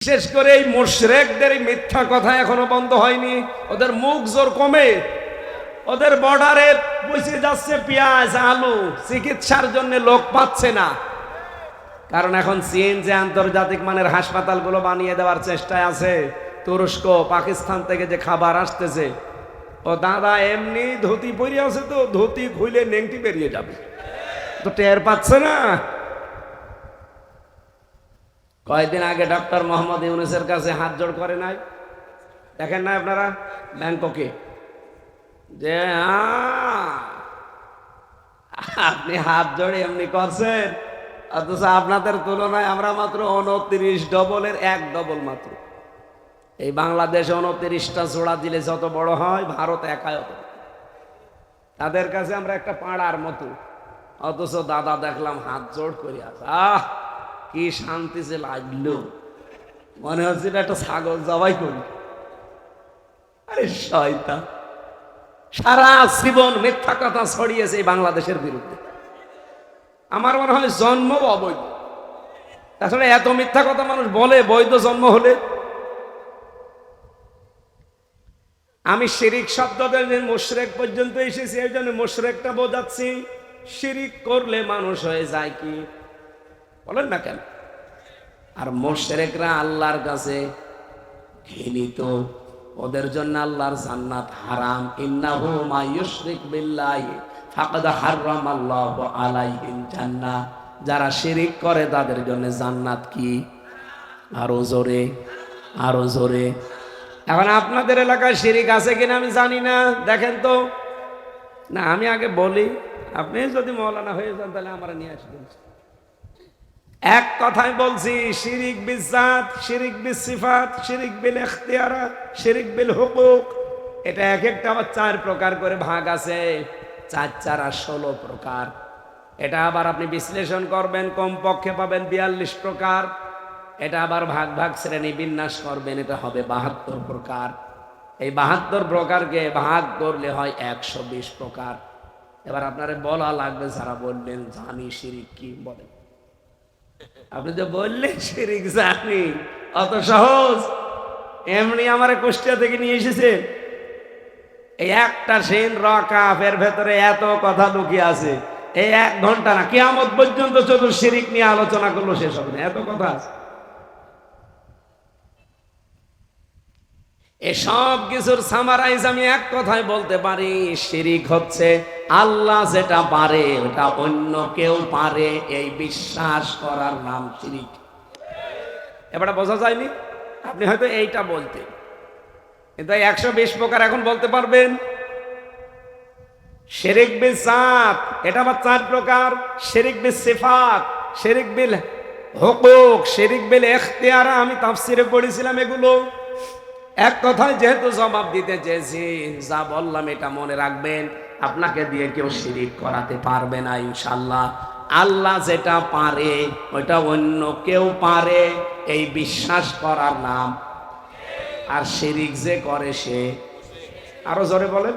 বিশেষ করে এই মুশরিকদের মিথ্যা কথা এখনো বন্ধ হয়নি। ওদের মুখ জোর কমে, ওদের বর্ডারে পৌঁছে যাচ্ছে পেঁয়াজ আলু, চিকিৎসার জন্য লোক পাচ্ছে না। কারণ এখন চীন যে আন্তর্জাতিক মানের হাসপাতালগুলো বানিয়ে দেওয়ার চেষ্টায় আছে, তুরস্ক পাকিস্তান থেকে যে খাবার আসতেছে, ও দাদা এমনি ধুতি পরে আছে, তো ধুতি খুলে নেংটি বেরিয়ে যাবে, তো টের পাচ্ছে না। কয়েকদিন আগে ডক্টর মোহাম্মদ ইউনূসের কাছে হাত জোড় করে নাই, দেখেন না আপনারা ব্যাংককে, যে আপনি হাত জোড়ে এমনি করছেন, অথচ আপনাদের তুলনায় আমরা মাত্র 29 ডবলের 1 ডবল মাত্র। এই বাংলাদেশে 29টা জোড়া দিলে যত বড় হয়, ভারত একাই অত। তাদের কাছে আমরা একটা পাড়ার মতো, অথচ দাদা দেখলাম হাত জোড় করে আছে। কি শান্তি যে লাগলো, মনে হচ্ছে একটা ছাগল জবাই করি। আরে শয়তান, সারা জীবন মিথ্যা কথা ছড়িয়েছে এই বাংলাদেশের বিরুদ্ধে। আমার মনে হয় জন্ম অবৈধ, আসলে এত মিথ্যা কথা মানুষ বলে বৈধ জন্ম হলে। আমি শিরিক শব্দটা মুশরিক পর্যন্ত এসেছি, এই জন্য মুশরিকটা বোঝাচ্ছি। শিরিক করলে মানুষ হয়ে যায় কি বলেন না কেন? আর মুশরিকরা আল্লাহর কাছে ঘৃণিত, ওদের জন্য আল্লাহর জান্নাত হারাম। ইন্নাহু মা ইউশরিক বিল্লাহি ফাকাদ হারামাল্লাহু আলাইহিল জান্নাহ। যারা শিরিক করে তাদের জন্য জান্নাত কি? আরো জোরে, আরো জোরে। এখন আপনাদের এলাকায় শিরিক আছে কিনা আমি জানি না, দেখেন তো। না আমি আগে বলি, আপনি যদি মওলানা হয়ে যান তাহলে আমরা নিয়ে আসবেন। এক কথাই বলছি, শিরিক বিল জাত, শিরিক বিল সিফাত, শিরিক বিল ইখতিয়ারাত, শিরিক বিল হুকুক, এটা এক একটা আবার 4 প্রকার করে ভাগ আছে। 4 4 16 প্রকার। এটা আবার আপনি বিশ্লেষণ করবেন, কমপক্ষে পাবেন 42 প্রকার। এটা আবার ভাগ ভাগ শ্রেণী বিন্যাস করবেন, এটা হবে 72 প্রকার। এই 72 প্রকারকে ভাগ করলে হয় 120 প্রকার। এবার আপনারে বলা লাগবে, যারা বললেন জানি শিরিক কি, বলেন। আপনি যে বললেন শিরিক জানি, অত সহজ এমনি আমার কুষ্টিয়া থেকে নিয়ে এসেছে। এই একটা সিন রকাফ, এর ভেতরে এত কথা লুকিয়ে আছে। এই 1 ঘন্টা না, কিয়ামত পর্যন্ত চতুর শিরিক নিয়ে আলোচনা করলো, শেষ হবে না, এত কথা আছে। এসব কিছুর সামারাইজ আমি এক কথায় বলতে পারি, শিরিক হচ্ছে আল্লাহ যেটা পারে ওটা অন্য কেউ পারে, এই বিশ্বাস করার নাম শিরিক। এবারে বোঝা যায়নি? আপনি হয়তো এইটা বলতেন, কিন্তু 120 প্রকার এখন বলতে পারবেন। শিরিক বিল জাত, এটা আবার 4 প্রকার। শিরিক বিল সিফাত, শিরিক বিল হুকুক, শিরিক বিল ইখতিয়ারা, আমি তাফসিরে পড়েছিলাম এগুলো। এক কথায় যেহেতু জবাব দিতে চেয়েছি, যা বললাম এটা মনে রাখবেন। আপনাকে দিয়ে কেউ শিরিক করাতে পারবে না ইনশাআল্লাহ। আল্লাহ যেটা পারে ওইটা অন্য কেউ পারে, এই বিশ্বাস করার নাম। আর শিরিক যে করে সে, আরো জোরে বলেন,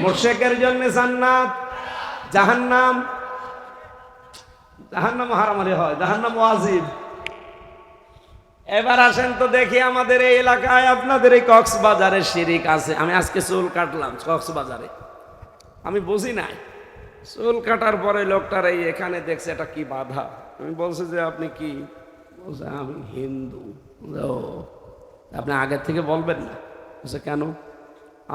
মুশরিকের জন্য জান্নাত, জাহান্নাম। জাহান্নাম হারামারি হয়, জাহান্নাম ওয়াজিব। এবার আসেন তো দেখি, আমাদের এই এলাকায় আপনাদের এই কক্সবাজারে শিরিক আছে। আমি আজকে চুল কাটলাম কক্সবাজারে, আমি বুঝি নাই। চুল কাটার পরে লোকটার এই এখানে দেখছে এটা কি বাধা। আমি বলছি যে আপনি কি? বলছে আমি হিন্দু। ও, আপনি আগের থেকে বলবেন না? বলছে কেন?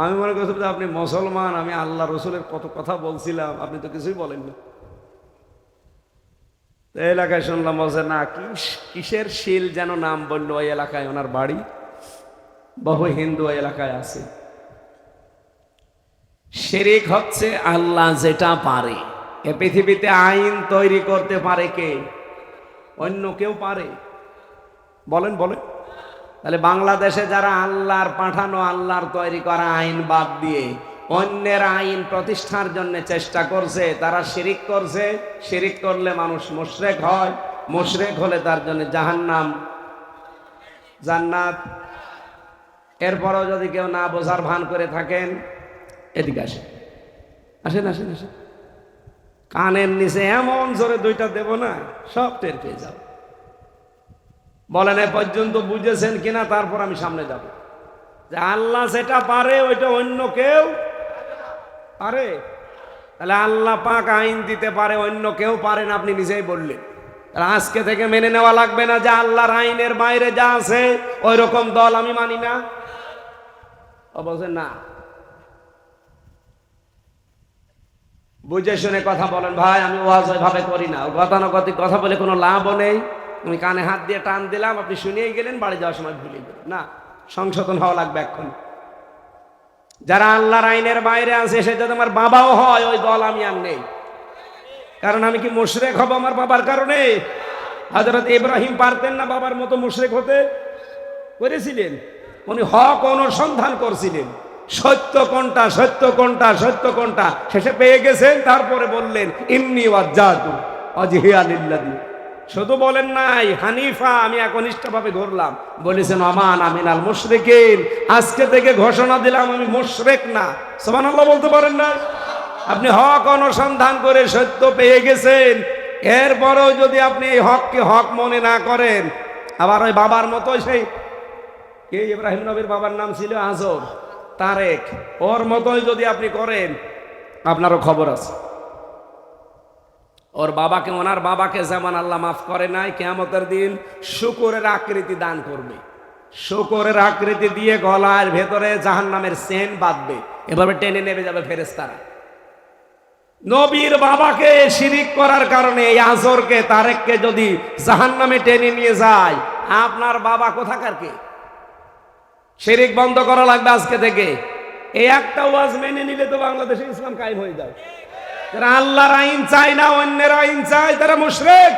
আমি মনে করছিলাম যে আপনি মুসলমান, আমি আল্লাহ রসুলের কত কথা বলছিলাম, আপনি তো কিছুই বলেন না। এলাকায় শুনলাম বলছে না, কিসের শিল যেন নাম বললো, ওই এলাকায় ওনার বাড়ি, বহু হিন্দু ওই এলাকায় আছে। শিরিক হচ্ছে আল্লাহ যেটা পারে। এ পৃথিবীতে আইন তৈরি করতে পারে কে? অন্য কেউ পারে? বলেন বলেন। তাহলে বাংলাদেশে যারা আল্লাহর পাঠানো, আল্লাহর তৈরি করা আইন বাদ দিয়ে অন্যের আইন প্রতিষ্ঠার জন্য চেষ্টা করছে, তারা শিরিক করছে। শিরিক করলে মানুষ মুশরিক হয়, মুশরিক হলে তার জন্য জাহান্নাম, জান্নাত। এরপরও যদি কেউ না বোঝার ভান করে থাকেন, এদিকে আসেন, আসেন আসেন আসেন, কানের নিচে এমন জোরে 2টা দেব না, সব টের পেয়ে যাও। বলেন এ পর্যন্ত বুঝেছেন কিনা, তারপর আমি সামনে যাব। যে আল্লাহ যেটা পারে ওইটা অন্য কেউ পারে। তাহলে আল্লাহ পাক আইন দিতে পারে, অন্য কেউ পারে না, আপনি নিজেই বললেন। তাহলে আজকে থেকে মেনে নেওয়া লাগবে না যে আল্লাহর আইনের বাইরে যা আছে ওই রকম দল আমি মানি না। অবশ্যই না, বুঝে শুনে কথা বলেন ভাই। আমি ওয়াজ ওইভাবে করি না, গতানুগতিক কথা বলে কোনো লাভও নেই। আমি কানে হাত দিয়ে টান দিলাম, আপনি শুনিয়ে গেলেন, বাড়ি যাওয়ার সময় ভুলে গেলেন। না, সংশোধন হওয়া লাগবে এখন। যারা আল্লাহর আইনের বাইরে আছে, সে যদি আমার বাবাও হয়, ওই দল আমি আর নেই। কারণ আমি কি মুশরিক হব আমার বাবার কারণে? হযরত ইব্রাহিম পারতেন না বাবার মতো মুশরিক হতে? করেছিলেন। উনি হক অনুসন্ধান করছিলেন, সত্য কোনটা সত্য কোনটা সত্য কোনটা, শেষে পেয়ে গেছেন। তারপরে বললেন ইন্নী ওয়াজ্জাহতু ওয়াজহিয়া লিল্লাযী। শুধু বলেন নাই হানিফা, আমি একনিষ্ঠভাবে ধরলাম। বলেছেন আমান আমিনাল মুশরিকিন, আজকে থেকে ঘোষণা দিলাম আমি মুশরিক না। সুবহানাল্লাহ বলতে পারেন না? আপনি হক অনুসন্ধান করে সত্য পেয়ে গেছেন, এরপরেও যদি আপনি এই হককে হক মনে না করেন, আবার ওই বাবার মতো, সেই কে ইব্রাহিম নবীর বাবার নাম ছিল আজর, তারেক, ওর মতোই যদি আপনি করেন, আপনারও খবর আছে। ওর বাবাকে, ওনার বাবাকে যেমন আল্লাহ মাফ করে নাই, কিয়ামতের দিন শুকরের আকৃতি দান করবে। শুকরের আকৃতি দিয়ে গলার ভেতরে জাহান্নামের চেন বাঁধবে, এভাবে টেনে নেবে যাবে ফেরেশতারা। নবীর বাবাকে শিরিক করার কারণে এই আজরকে, তারেককে যদি জাহান্নামে টেনে নিয়ে যায়, আপনার বাবা কোথাকার কে? শিরিক বন্ধ করা লাগবে আজকে থেকে। এই একটা ওয়াজ মেনে নিলে তো বাংলাদেশে ইসলাম কায়েম হয়ে যায়। যারা আল্লাহর আইন চায় না, অন্যের আইন চায়, তারা মুশরিক।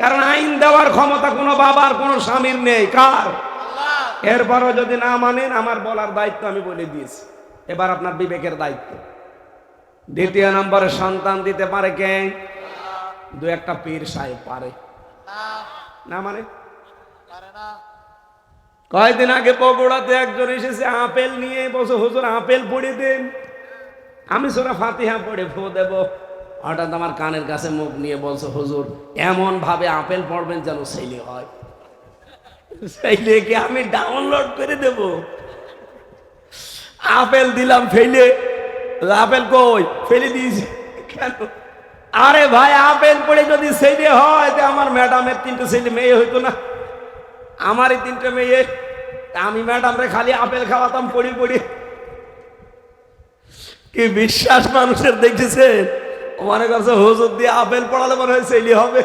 কারণ আইন দেওয়ার ক্ষমতা কোনো বাবার, কোনো স্বামীর নেই। কার? এরপরও যদি না মানেন, আমার বলার দায়িত্ব আমি বলে দিয়েছি, এবার আপনার বিবেকের দায়িত্ব। দ্বিতীয় নম্বরে সন্তান দিতে পারে কে? দু একটা পীর সাহেব পারে না, মানে কয়েকদিন আগে বগুড়াতে একজন এসেছে আপেল নিয়ে, বলছে হুজুর আপেল পড়ে দেন। আমি সূরা ফাতিহা পড়ে ফু দেব, হঠাৎ আমার কানের কাছে মুখ নিয়ে বলছে হুজুর এমন ভাবে আপেল পড়বেন যেন ছেলে হয়। ছেলে কি আমি ডাউনলোড করে দেব? আপেল দিলাম ফেলে, আপেল কই? ফেলে দিয়েছি। কেন? আরে ভাই, আপেল পড়ে যদি ছেলে হয়, তো আমার ম্যাডামের 3টে ছেলে মেয়ে হইতো না? আমারই 3টে মেয়ে, আমি ম্যাডামরে খালি আপেল খাওয়াতাম পড়ি পড়ি। কি বিশ্বাস মানুষের দেখেছেন? মনে করছে হুজুর দিয়ে আপেল পড়ালে মনে হয় ছেলে হবে।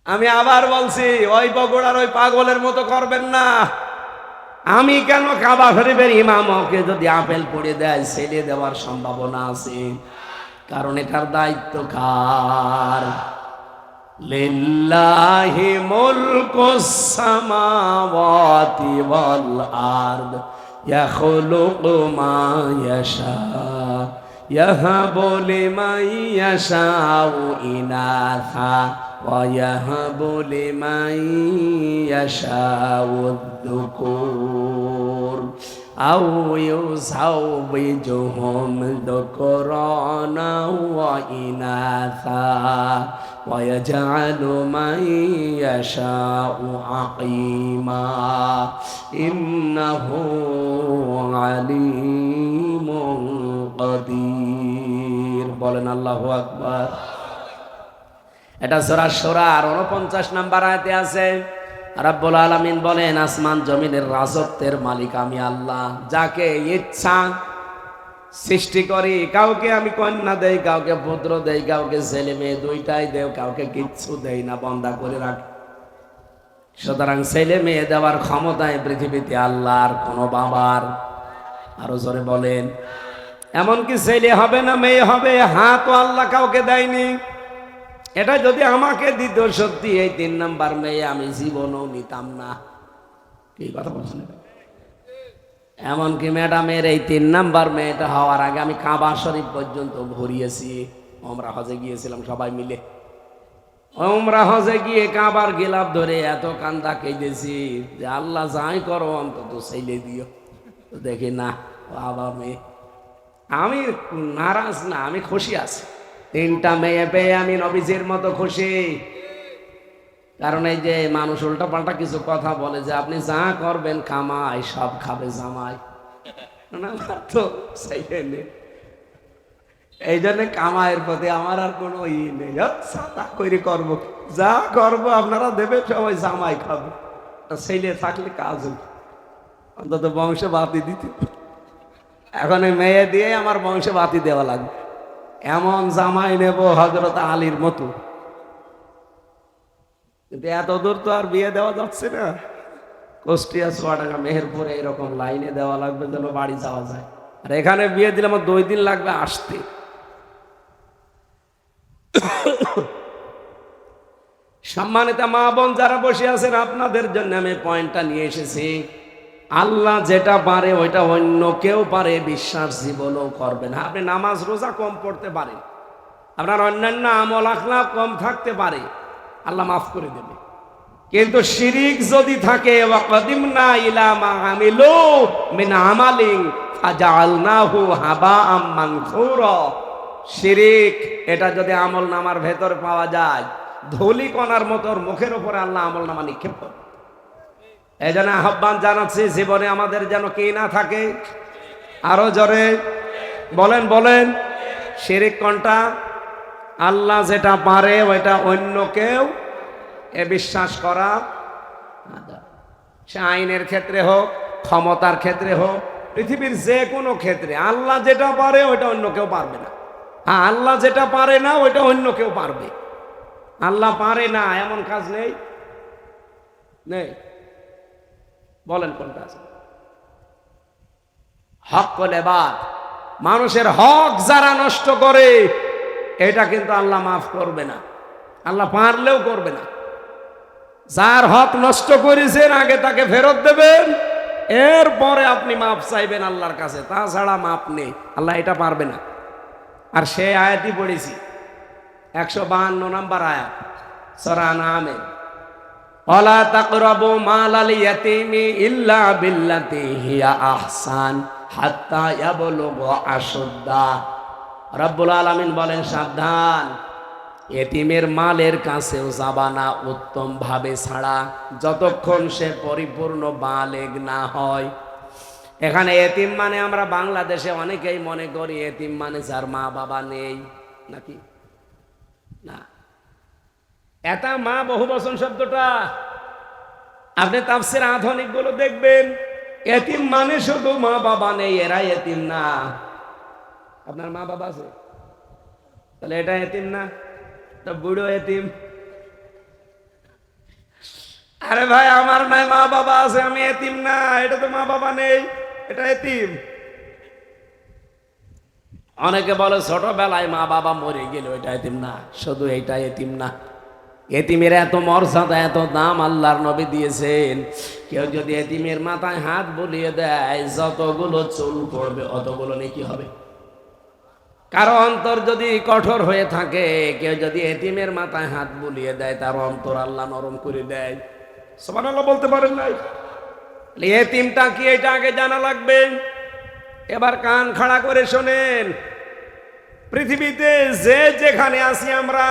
আমি আবার বলছি, ওই বগুড়ার ওই পাগলের মতো করবেন না। আমি কেন কাবা শরীফের ইমামকে যদি আপেল পড়ে দেয়, ছেলে দেওয়ার সম্ভাবনা আছে। কারণ এটার দায়িত্ব কার? লিল্লাহি মুলকুস সামাওয়াতি ওয়াল আরদ ইয়াখলুকু মা ইয়াশা ইয়াহাবু লিমান ইয়াশাউ ইনাথা ওয়া ইয়াহাবু লিমান ইয়াশাউ যুকুর আও ইউযাওবিজুহুম যুকরানা ওয়া ইনাথা ওয়া ইয়াজআলু মান ইয়াশাউ আকিমা ইন্নাহু আলীমুন কাদির। বলেন আল্লাহু আকবার। এটা সূরা শুরার 49 নম্বর আয়াতে আছে। রাব্বুল আলামিন বলেন, আসমান জমিনের রাজত্বের মালিক আমি আল্লাহ, যাকে ইচ্ছা সৃষ্টি করি। কাউকে আমি কন্যা দেই, কাউকে পুত্র দেই, কাউকে ছেলে মেয়ে দুইটাই দেই, কাউকে কিচ্ছু দেই না, বন্ধা করে রাখি। সুতরাং ছেলে মেয়ে দেওয়ার ক্ষমতায় পৃথিবীতে আল্লাহর কোনো বাবার। আরো জোরে বলেন। এমনকি ছেলে হবে না মেয়ে হবে, হাতও আল্লাহ কাউকে দেয়নি। এটা যদি আমাকে দিত সত্যি, এই 3 নাম্বার মেয়ে আমি জীবনও নিতাম না। কি কথা বলছেন? এমনকি ম্যাডামের এই 3 নাম্বার মেয়েটা হওয়ার আগে আমি কাবা শরীফ পর্যন্ত ঘুরিয়েছি। আমরা হজে গিয়েছিলাম সবাই মিলে। আমরা হজে গিয়ে কাবার গিলাফ ধরে এত কান্দা কেঁদেছি যে আল্লাহ যাই করো অন্তত ছেলে দিও। দেখি না, বাবা মেয়ে। আমি নারাজ না, আমি খুশি আছি। তিনটা মেয়ে পেয়ে আমি নবীজির মতো খুশি। কারণ এই যে মানুষ উল্টা পাল্টা কিছু কথা বলে যে আপনি যা করবেন কামাই সব খাবে জামাই, না আমার তো নেই। এই জন্য কামাইয়ের প্রতি আমার আর কোনো ই নেই, তা করে করবো, যা করবো আপনারা দেবে সবাই জামাই খাবে। ছেলে থাকলে কাজ হতো, অন্তত বংশে বাতি দিতে। এখন এই মেয়ে দিয়ে আমার বংশে বাতি দেওয়া লাগবে, এমন জামাই নেব হযরত আলীর মতো। কিন্তু এত দূর তো আর বিয়ে দেওয়া যাচ্ছে না। কুষ্টিয়া, চুয়াডাঙ্গা, মেহেরপুরে এরকম লাইনে দেওয়া লাগবে যেন বাড়ি যাওয়া যায়। আর এখানে বিয়ে দিলে আমার 2 দিন লাগবে আসতে। সম্মানিত মা বোন যারা বসে আছেন, আপনাদের জন্য আমি পয়েন্টটা নিয়ে এসেছি। আল্লাহ যেটা পারে ওইটা অন্য কেউ পারে বিশ্বাস জীবনও করবে না। আপনি নামাজ রোজা কম পড়তে পারেন, আপনার অন্যান্য আমল আখলাক কম থাকতে পারে, আল্লাহ মাফ করে দেবে। কিন্তু শিরিক যদি থাকে, ওয়াকাদিমনা ইলা মা আমিলু মিন আমালিন ফাজআলনাহু হাবাআম মানসুরা, শিরিক এটা যদি আমল নামার ভেতর পাওয়া যায়, ধুলি কণার মতো মুখের উপরে আল্লাহ আমল নামা নিক্ষেপ করে। এই জন্য আহ্বান জানাচ্ছি, জীবনে আমাদের যেন কি না থাকে। আরো জোরে বলেন বলেন, শিরিক কোনটা? আল্লাহ যেটা পারে ওইটা অন্য কেউ এ বিশ্বাস করা। সে আইনের ক্ষেত্রে হোক, ক্ষমতার ক্ষেত্রে হোক, পৃথিবীর যে কোনো ক্ষেত্রে আল্লাহ যেটা পারে ওইটা অন্য কেউ পারবে না। হ্যাঁ, আল্লাহ যেটা পারে না ওইটা অন্য কেউ পারবে। আল্লাহ পারে না এমন কাজ নেই, নেই। বলেন কোন কাজ? হক কলেবাদ, মানুষের হক যারা নষ্ট করে এটা কিন্তু আল্লাহ মাফ করবে না, আল্লাহ পারলেও করবে না। যার হক নষ্ট করেছেন আগে তাকে ফেরত দেবেন, এরপরে আপনি মাফ চাইবেন আল্লাহর কাছে, তাছাড়া মাফ নেই। আল্লাহ এটা পারবে না। আর সে আয়াতই পড়েছি, 152 নম্বর আয়াত সূরা আনআমের, ওয়ালা তাকরাবু মালাল ইয়াতীমি ইল্লা বিল্লাতি হিয়া আহসান হাত্তা ইয়াবলুগা আশুদ্দা। রব্বুল আলামিন বলেন, সাবধান, এতিমের মালের কাছেও যাবা না উত্তম ভাবে ছাড়া, যতক্ষণ সে পরিপূর্ণ বালেগ না হয়। এখানে এতিম মানে আমরা বাংলাদেশে অনেকেই মনে করি এতিম মানে যার মা বাবা নেই, নাকি? না, এটা মা বহু বচন শব্দটা আপনি তাফসীর আধুনিক গুলো দেখবেন, এতিম মানে শুধু মা বাবা নেই, এরা এতিম না। আপনার মা বাবা আছে, তাহলে এটা এতিম না, তা বুড়ো এতিম। আরে ভাই, আমার নাই মা বাবা আছে, আমি এতিম না, এটা তো মা বাবা নেই, এটা এতিম। অনেকে বলে ছোটবেলায় মা বাবা মরে গেল, এটা এতিম না, শুধু এইটা এতিম না। এতিমের এত মর্যাদা, এত দাম আল্লাহর নবী দিয়েছেন। কেউ যদি এতিমের মাথায় হাত বুলিয়ে দেয়, যতগুলো চুল পড়বে অতগুলো নেকি হবে। কারো অন্তর যদি কঠোর হয়ে থাকে, কেউ যদি এতিমের মাথায় হাত বুলিয়ে দেয়, তার অন্তর আল্লাহ নরম করে দেয়। সুবহানাল্লাহ বলতে পারেন নাই? এতিমটা কি এটা আগে জানা লাগবে। এবার কান খাড়া করে শোনেন, পৃথিবীতে যে যেখানে আছি আমরা,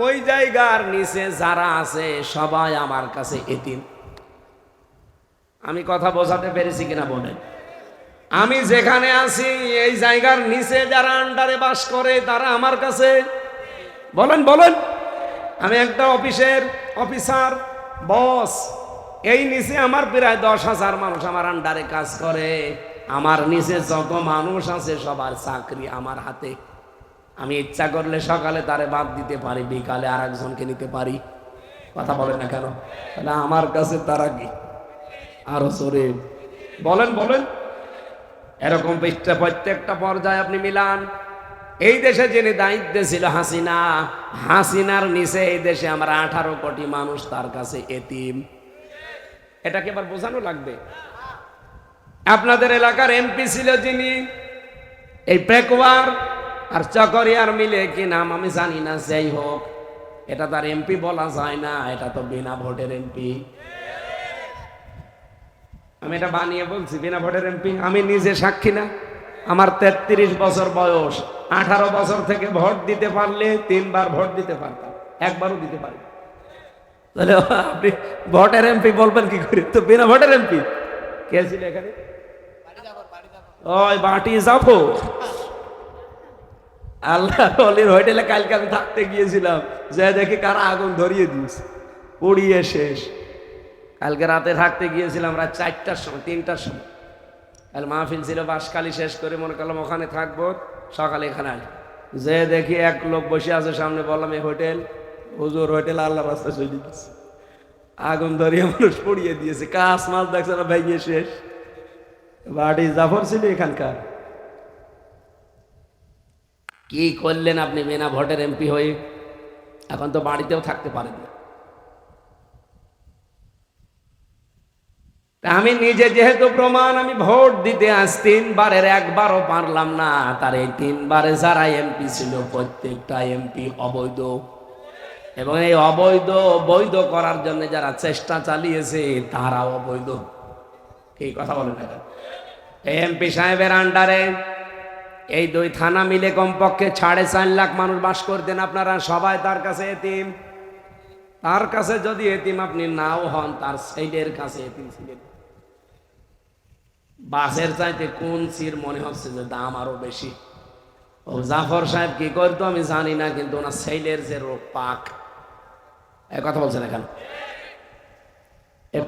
ওই জায়গার নিচে যারা আছে সবাই আমার কাছে এতিম। আমি কথা বোঝাতে পেরেছি কিনা বলেন? আমি যেখানে আছি এই জায়গার নিচে যারা আন্ডারে বাস করে তারা আমার কাছে, বলেন বলেন। আমি একটা অফিসের অফিসার, বস, এই নিচে আমার প্রায় 10,000 মানুষ আমার আন্ডারে কাজ করে। আমার নিচে যত মানুষ আছে সবার চাকরি আমার হাতে। আমি ইচ্ছা করলে সকালে তারে বাদ দিতে পারি, বিকালে আর একজনকে নিতে পারি। কথা বলেন না কেন? তাহলে আমার কাছে তারা কি? আরো জোরে বলেন বলেন। এরকম প্রত্যেকটা পর্যায়ে আপনি মিলান। এই দেশে যিনি দায়িত্বে ছিল হাসিনা, হাসিনার নিচে এই দেশে আমরা 18 কোটি মানুষ তার কাছে এতিম। এটাকে এবার বোঝানো লাগবে। আপনাদের এলাকার এমপি ছিল যিনি, এই পেকুয়ার আর চকরিয়ার মিলে কি নাম আমি জানি না, যাই হোক, এটা তার এমপি বলা যায় না, এটা তো বিনা ভোটের এমপি। আমি এটা বানিয়ে বলছি, বিনা ভোটের এমপি, আমি নিজে সাক্ষী না। আমার 33 বছর বয়স, 18 বছর থেকে ভোট দিতে পারলে 3 বার ভোট দিতে পারতাম, একবারও দিতে পারি। তাহলে আপনি ভোটের এমপি বলবেন কি করে? তো বিনা ভোটের এমপি কে ছিল এখানে? ওই বাটি যাবো আল্লাহ অলির হোটেলে কালকে আমি থাকতে গিয়েছিলাম, যে দেখি কারা আগুন ধরিয়ে দিয়েছে, পুড়িয়ে শেষ। কালকে রাতে থাকতে গিয়েছিলাম রাত 4টার সময়, 3টার সময়। কাল মাহফিল ছিল, বাসকালি শেষ করে মনে করলাম ওখানে থাকবো, সকালে এখানে আসবো। যে দেখি এক লোক বসে আছে সামনে, বললাম এই হোটেল, হুজুর হোটেল আল্লাহ রাস্তা চলে গেছে, আগুন ধরিয়ে মানুষ পুড়িয়ে দিয়েছে, কাজ মাছ দেখছে না ভেঙে শেষ। বাড়ি জাফর ছিল এখানকার। কি করলেন আপনি বিনা ভোটের এমপি হয়ে? এখন তো বাড়িতেও থাকতে পারেন না। আমি নিজে যেহেতু প্রমাণ, আমি ভোট দিতে আজ 3 বারের একবারও পারলাম না। তার এই 3 বারে যারা এমপি ছিল প্রত্যেকটা এমপি অবৈধ, এবং এই অবৈধ বৈধ করার জন্য যারা চেষ্টা চালিয়েছে তারাও অবৈধ। কি কথা বলেন না? এমপি সাহেবের আন্ডারে এই 2 থানা মিলে কমপক্ষে 4.5 লাখ মানুষ বাস করতেন। আপনারা সবাই তার কাছে এতিম। তার কাছে যদি এতিম আপনি নাও হন, তার ছেলের কাছে এতিম ছিলেন। বাসের চাইতে কোন সির মনে হচ্ছে যে দাম আরো বেশি। ও জাফর সাহেব কি করতো আমি জানি না, কিন্তু ওনার ছেলের যে রোগ পাক, কথা বলছেন এখানে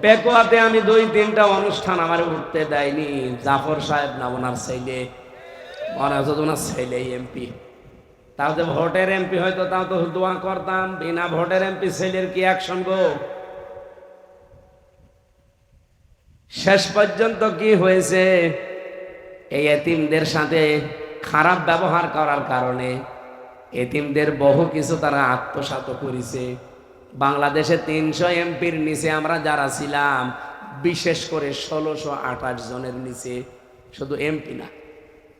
পেকুয়াতে আমি 2-3টা অনুষ্ঠান আমার উঠতে দেয়নি জাফর সাহেব না ওনার ছেলে। মনে হচ্ছে ওনার ছেলে এমপি। তাও যে ভোটের এমপি হয়তো, তাও তো দোয়া করতাম। বিনা ভোটের এমপি ছেলের কি অ্যাকশন গো? শেষ পর্যন্ত কি হয়েছে? এই এতিমদের সাথে খারাপ ব্যবহার করার কারণে এতিমদের বহু কিছু তারা আত্মসাৎ করেছে। বাংলাদেশে 300 এমপির নিচে আমরা যারা ছিলাম, বিশেষ করে 1628 জনের নিচে, শুধু এমপি না,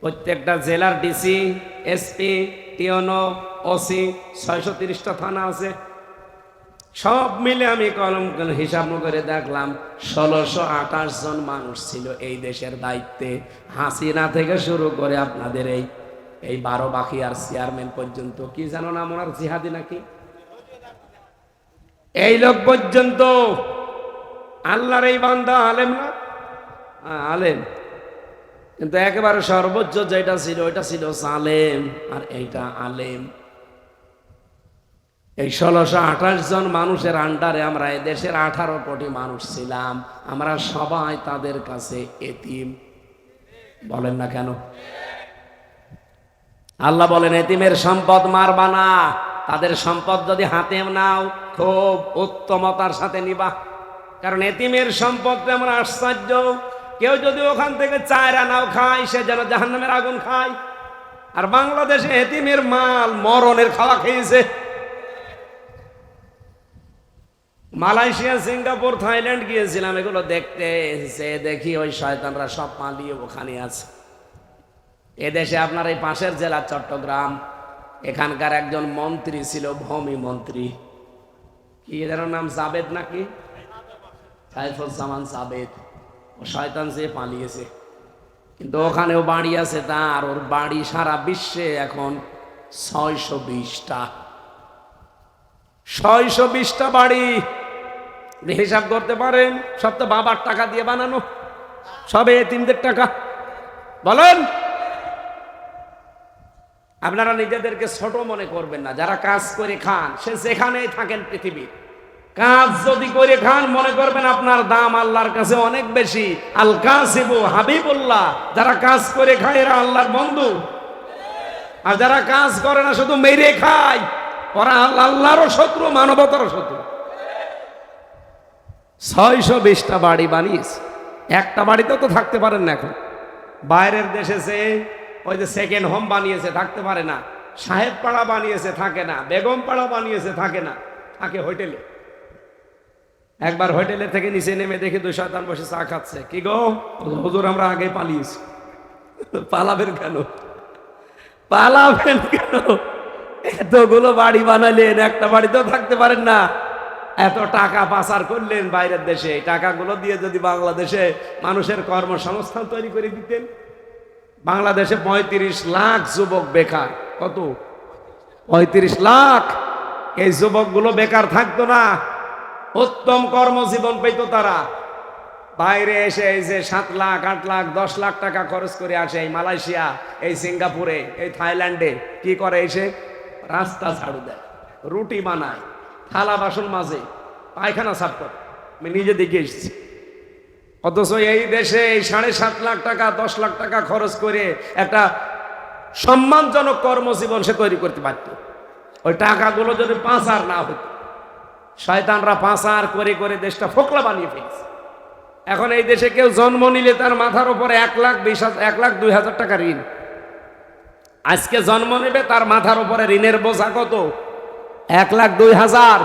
প্রত্যেকটা জেলার ডিসি, এসপি, টিওনো, ওসি, 630টা থানা আছে। সব মিলে আমি কলম হিসাব করে দেখলাম 1628 জন মানুষ ছিল এই দেশের দায়িত্বে। হাসিনা থেকে শুরু করে আপনাদের এই 12 বাখিয়ার চেয়ারম্যান পর্যন্ত, কি জানো না ওনার জিহাদি নাকি, এই লোক পর্যন্ত। আল্লাহর এই বান্দা আলেম না? আলেম, কিন্তু একেবারে সর্বোচ্চ যেটা ছিল ওইটা ছিল জালেম, আর এইটা আলেম। এই 1628 জন মানুষের আন্ডারে আমরা এই দেশের 18 কোটি মানুষ ছিলাম। আমরা সবাই তাদের কাছে এতিম। বলেন না কেন? আল্লাহ বলেন এতিমের সম্পদ মারবা না, তাদের সম্পদ যদি হাতে নাও খুব উত্তমতার সাথে নিবা। কারণ এতিমের সম্পদ তেমন আশ্চর্য, কেউ যদি ওখান থেকে 4 আনাও খায় সে যেন জাহান্নামের আগুন খায়। আর বাংলাদেশে এতিমের মাল মরণের খাওয়া খেয়েছে। মালয়েশিয়া, সিঙ্গাপুর, থাইল্যান্ড গিয়েছিলাম এগুলো দেখতে, সে দেখি ওই শয়তানরা সব পালিয়ে ওখানে আছে। এদেশে আপনার এই পাশের জেলা চট্টগ্রাম, এখানকার একজন মন্ত্রী ছিল, ভূমি মন্ত্রী, কি এদের নাম জাবেদ নাকি, সাইফুজ্জামান জাবেদ। ও শয়তান সে পালিয়েছে, কিন্তু ওখানেও বাড়ি আছে তার। ওর বাড়ি সারা বিশ্বে এখন 620টা 620টা বাড়ি। হিসাব করতে পারেন? সব তো বাবার টাকা দিয়ে বানানো, সবে এতিমদের টাকা। বলেন, আপনারা নিজেদেরকে ছোট মনে করবেন না। যারা কাজ করে খান, সে যেখানেই থাকেন পৃথিবীর, কাজ যদি করে খান, মনে করবেন আপনার দাম আল্লাহর কাছে অনেক বেশি। আল কাসিবু হাবিবুল্লাহ, যারা কাজ করে খায় এরা আল্লাহর বন্ধু। আর যারা কাজ করে না, শুধু মেরে খায়, ওরা আল্লাহরও শত্রু, মানবতারও শত্রু। 620টা বাড়ি বানিয়েছে। একটা বাড়িতেও তো থাকতে পারেন না এখন। বাইরের দেশে সে ওই যে সেকেন্ড হোম বানিয়েছে, থাকতে পারে না। সাহেব পাড়া বানিয়েছে, থাকে না। বেগম পাড়া বানিয়েছে, থাকে না, থাকে হোটেলে। একবার হোটেলে থেকে নিচে নেমে দেখি 2 শয়তান বসে চা খাচ্ছে। কি গো হুজুর, আমরা আগে পালিয়েছি। পালাবেন কেন? পালাবেন কেন? এতগুলো বাড়ি বানালেন, একটা বাড়িতেও থাকতে পারেন না। এত টাকা পাচার করলেন বাইরের দেশে, টাকাগুলো দিয়ে যদি বাংলাদেশে মানুষের কর্মসংস্থান তৈরি করে দিতেন। বাংলাদেশে ৩৫ লাখ যুবক বেকার। কত? ৩৫ লাখ। এই যুবকগুলো বেকার থাকতো না, উত্তম কর্মজীবন পেত তারা। বাইরে এসে এই যে 7 লাখ 8 লাখ 10 লাখ টাকা খরচ করে আসে এই মালয়েশিয়া, এই সিঙ্গাপুরে, এই থাইল্যান্ডে। কি করে? এসে রাস্তা ঝাড়ু দেয়, রুটি বানায়, থালা বাসন মাজে, পায়খানা সাফ করে। আমি নিজে দেখে এসেছি। অথচ এই দেশে এই 7.5 লাখ টাকা 10 লাখ টাকা খরচ করে একটা সম্মানজনক কর্মজীবন সে তৈরি করতে পারত। ওই টাকাগুলো যদি পাচার না হতো, শয়তানরা পাচার করে করে দেশটা ফোকলা বানিয়ে ফেলছে। এখন এই দেশে কেউ জন্ম নিলে তার মাথার উপরে 1,02,000 টাকা ঋণ। আজকে জন্ম নেবে, তার মাথার উপরে ঋণের বোঝা কত? 1,02,000।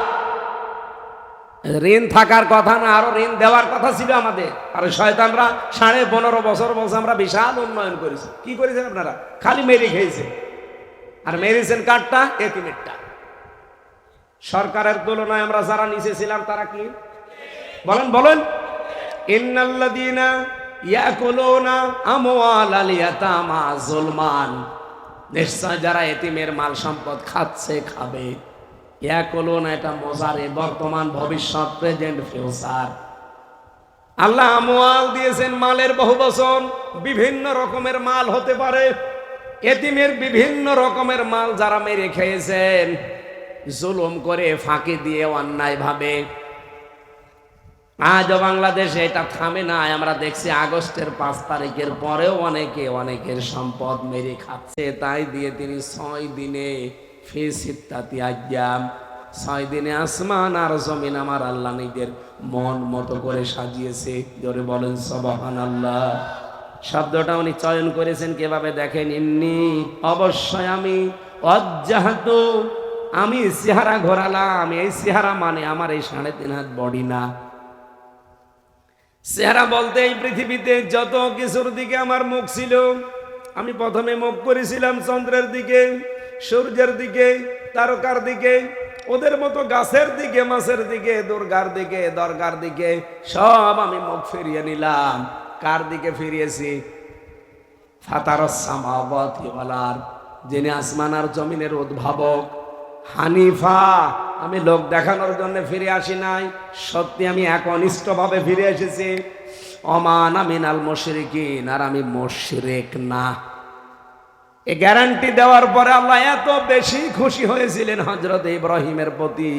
ঋণ থাকার কথা না, আরো ঋণ দেওয়ার কথা ছিল আমাদের। আর শয়তানরা 15.5 বছর বলছে আমরা বিশাল উন্নয়ন করেছি। কি করেছেন আপনারা? খালি মেরে খেয়েছে। আর মেরেছেন কারটা? এতিমেরটা। সরকারের তুলনায় আমরা যারা নিচে ছিলাম তারা কি বলেন? বলেন। ইন্নাল্লাযীনা ইয়াকুলুনা আমওয়ালাল ইয়াতামা যুলমান, নিশ্চয় যারা এতিমের মাল সম্পদ খাচ্ছে, খাবে। ইয়াকুলুনা এটা মোজারে, বর্তমান, ভবিষ্যৎ, প্রেজেন্ট, ফিউচার। আল্লাহ আমওয়াল দিয়েছেন, মালের বহু বচন। বিভিন্ন রকমের মাল হতে পারে। এতিমের বিভিন্ন রকমের মাল যারা মেরে খেয়েছেন, জুলুম করে, ফাঁকি দিয়ে, অন্যায় ভাবে। আজও বাংলাদেশে এটা থামে না। আমরা দেখছি আগস্টের 5 তারিখের পরেও অনেকের সম্পদ মেরে খাচ্ছে। তাই দিয়ে তিনি 6 দিনে ফি সিত্তাতি আইয়াম, 6 দিনে আসমান আর জমিন আমার আল্লাহ নিজের মন মতো করে সাজিয়েছে। জোরে বলেন সুবহানাল্লাহ। শব্দটা উনি চয়ন করেছেন কিভাবে দেখেন? ইন্নি, অবশ্যই আমি, ওয়াজ্জাহাতু, আমি চেহারা ঘোরালাম। এই চেহারা মানে আমার এই 3.5 হাত বডি না। চেহারা বলতে এই পৃথিবীতে যত কিছুর দিকে আমার মুখ ছিল, আমি প্রথমে মুখ করেছিলাম চন্দ্রের দিকে, সূর্যের দিকে, তারকার দিকে, ওদের মতো গাছের দিকে, মাছের দিকে, দুর্গার দিকে, দরগার দিকে, সব আমি মুখ ফিরিয়ে নিলাম। কার দিকে ফিরিয়েছি? ফাতারাস সামাওয়াতি ওয়াল আরদ, যিনি আসমান আর জমিনের উদ্ভাবক। হানিফা, আমি লোক দেখানোর জন্য ফিরে আসি নাই, সত্যি আমি একনিষ্ঠভাবে ফিরে এসেছি। ওমান মিনাল মুশরিকিন, আর আমি মুশরিক না। এই গ্যারান্টি দেওয়ার পরে আল্লাহ এত বেশি খুশি হয়েছিলেন হযরত ইব্রাহিমের প্রতি,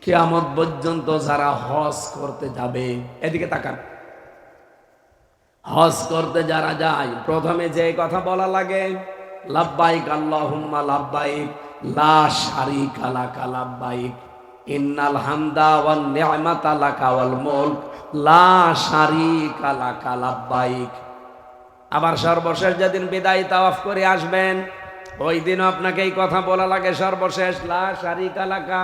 কিয়ামত পর্যন্ত যারা হজ করতে যাবে, এদিকে তাকান, হজ করতে যারা যায়, প্রথমে যে কথা বলা লাগে, লাব্বাইক আল্লাহুম্মা লাব্বাইক লা শারীকা লাকা লাব্বাইক ইন্নাল হামদা ওয়ান নি'মাতা লাকা ওয়াল মুলক লা শারীকা লাকা লাব্বাইক। আবার সর্বশেষ যেদিন বিদায় তাওয়াফ করে আসবেন, ওই দিনও আপনাকে এই কথা বলা লাগে, সর্বশেষ লা শারীকা লাকা।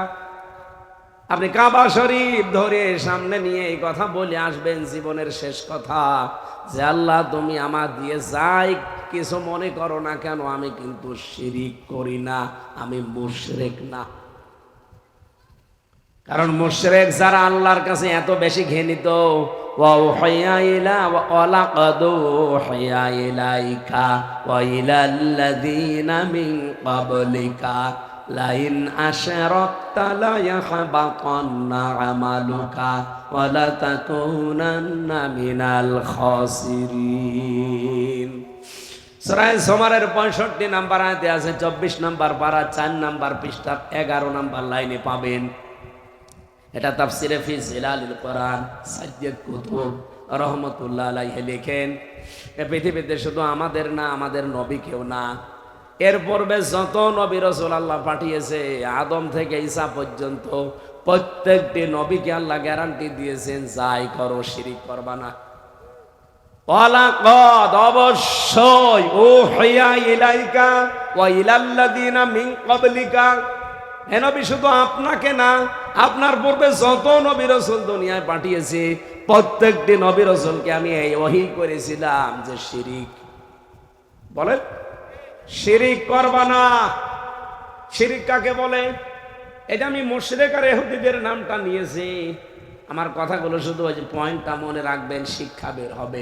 আপনি কাবা শরীফ ধরে সামনে নিয়ে এই কথা বলে আসবেন, জীবনের শেষ কথা, যে আল্লাহ তুমি আমার দিয়ে যাই কিছু মনে করো না কেন, আমি কিন্তু শিরিক করি না, আমি মুশরিক না। কারণ মুশরিক যারা আল্লাহর কাছে এত বেশি ঘৃণিত, ওয়া উহিয়া ইলা ওয়া লাকাদ উহিয়া ইলাইকা ওয়া ইলাল্লাযীনা মিন ক্বাবলিকা লাইন আশরাকতা লা ইয়াহবাতান্না আমালুকা ওয়া লা তাকুনান্না মিনাল খাসিরিন। সূরা জুমারের 65 নম্বর আয়াতে আছে, 24 নম্বর পারা 4 নম্বর পৃষ্ঠা 11 নম্বর লাইনে পাবেন। এটা তাফসিরে ফি জিলালিল কোরআন সাইয়্যিদ কুতুব রাহমাতুল্লাহ আলাইহি লেখেন, এই পৃথিবীতে শুধু আমাদের না, আমাদের নবীকেও না, এর পূর্বে যত নবী রাসূল আল্লাহ পাঠিয়েছে আদম থেকে ঈসা পর্যন্ত প্রত্যেকটি নবীকে আল্লাহ গ্যারান্টি দিয়েছেন, যাই করো শিরিক করবা না। ওয়ালাকাদ, অবশ্যই, উহিয়া ইলাইকা ওয়া ইলাল্লাযীনা মিন ক্বাবলিকা, হে নবী শুধু আপনাকে না, আপনার পূর্বে যত নবী রাসূল দুনিয়ায় পাঠিয়েছে প্রত্যেকটি নবী রাসূলকে আমি এই ওহী করেছিলাম যে শিরিক, বলেন শিরিক করবা না। শিরিক কাকে বলে? এটা আমি মুশরিক আর ইহুদিদের নামটা নিয়েছি। আমার কথাগুলো শুধু ওই যে পয়েন্টটা মনে রাখবেন, শিক্ষা বের হবে।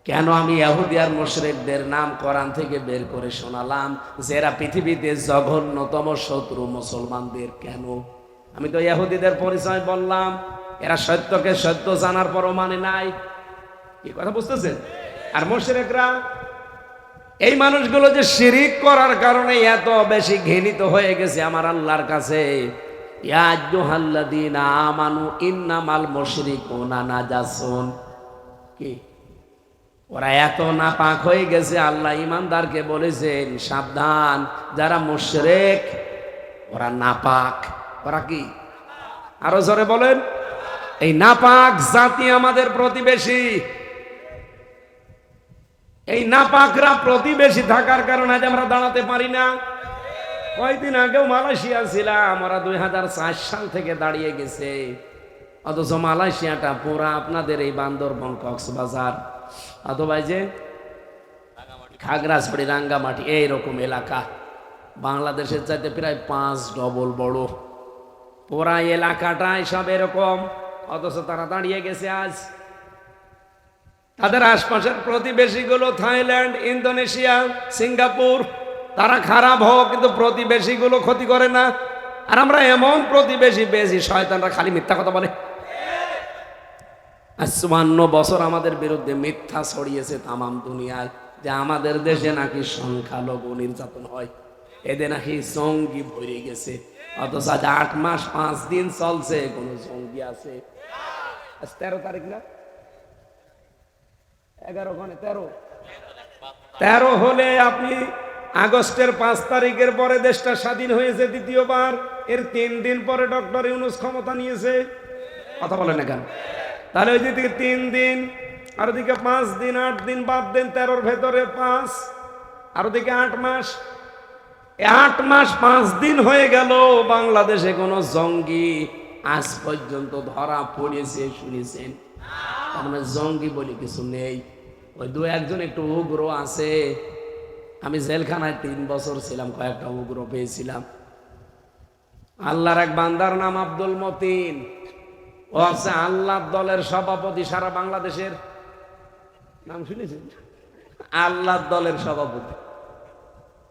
কেন আমি ইহুদি আর মুশরিকদের নাম কোরআন থেকে বের করে শোনালাম, যারা পৃথিবীতে জঘন্যতম শত্রু মুসলমানদের? কেন? আমি তো ইহুদিদের পরিচয় বললাম, এরা সত্যকে সত্য জানার পরও মানে নাই। কি কথা বুঝতেছেন? আর মুশরিকরা, এই মানুষগুলো যে শিরিক করার কারণে এত বেশি ঘৃণিত হয়ে গেছে আমার আল্লাহর কাছে। ইয়া আইয়ুহাল্লাযীনা আমানু ইন্নামাল মুশরিকুনা নাজাসুন। কি ওরা এত নাপাক হয়ে গেছে, আল্লাহ ইমানদারকে বলেছেন সাবধান, যারা মুশরিক ওরা নাপাক। ওরা কি? আরো জোরে বলেন। এই নাপাক জাতি আমাদের প্রতিবেশী। এই নাপাকরা প্রতিবেশী থাকার কারণে আজ আমরা দাঁড়াতে পারি না। কয়েকদিন আগেও মালয়েশিয়া ছিলাম, ওরা 2004 সাল থেকে দাঁড়িয়ে গেছে, অথচ মালয়েশিয়াটা পুরা আপনাদের এই বান্দরবন, কক্সবাজার অথবা যে খাগড়াছড়ি, রাঙ্গামাটি এইরকম এলাকা, বাংলাদেশের চাইতে প্রায় 5 ডবল বড়। পুরা এলাকাটাই সব এরকম, অথচ তারা দাঁড়িয়ে গেছে আজ। তাদের আশপাশের প্রতিবেশীগুলো থাইল্যান্ড, ইন্দোনেশিয়া, সিঙ্গাপুর, তারা খারাপ হোক কিন্তু প্রতিবেশীগুলো ক্ষতি করে না। আর আমরা এমন প্রতিবেশী পেয়েছি, শয়তানরা খালি মিথ্যা কথা বলে। 54 বছর আমাদের বিরুদ্ধে মিথ্যা ছড়িয়েছে তামাম দুনিয়ায়, যে আমাদের দেশে নাকি সংখ্যালঘু নির্যাতন হয়, এদের নাকি জঙ্গি ভরে গেছে। অথচ আজ 8 মাস 5 দিন চলছে, কোন জঙ্গি আছে? আজ 13 তারিখ না, 11 13 হলে আপনি আগস্টের 5 তারিখের পরে দেশটা স্বাধীন হয়েছে দ্বিতীয়বার। এর 3 দিন পরে ডক্টর ইউনূস ক্ষমতা নিয়েছে। কথা বলেন না কেন? তাহলে ওই দিকে 3 দিন, আর ওদিকে 5 দিন, 8 দিন বাদ দেন, 13-র ভেতরে 5, আর ওদিকে 8 মাস। 8 মাস 5 দিন হয়ে গেল, বাংলাদেশে কোনো জঙ্গি আজ পর্যন্ত ধরা পড়েছে শুনেছেন? মানে জঙ্গি বলে কিছু নেই। ওই 2-1 একটু উগ্র আছে। আমি জেলখানায় 3 বছর ছিলাম, কয়েকটা উগ্র পেয়েছিলাম। আল্লাহর এক বান্দার নাম আব্দুল মতিন, ও আছে আল্লাহর দলের সভাপতি সারা বাংলাদেশের। নাম শুনেছেন? আল্লাহর দলের সভাপতি।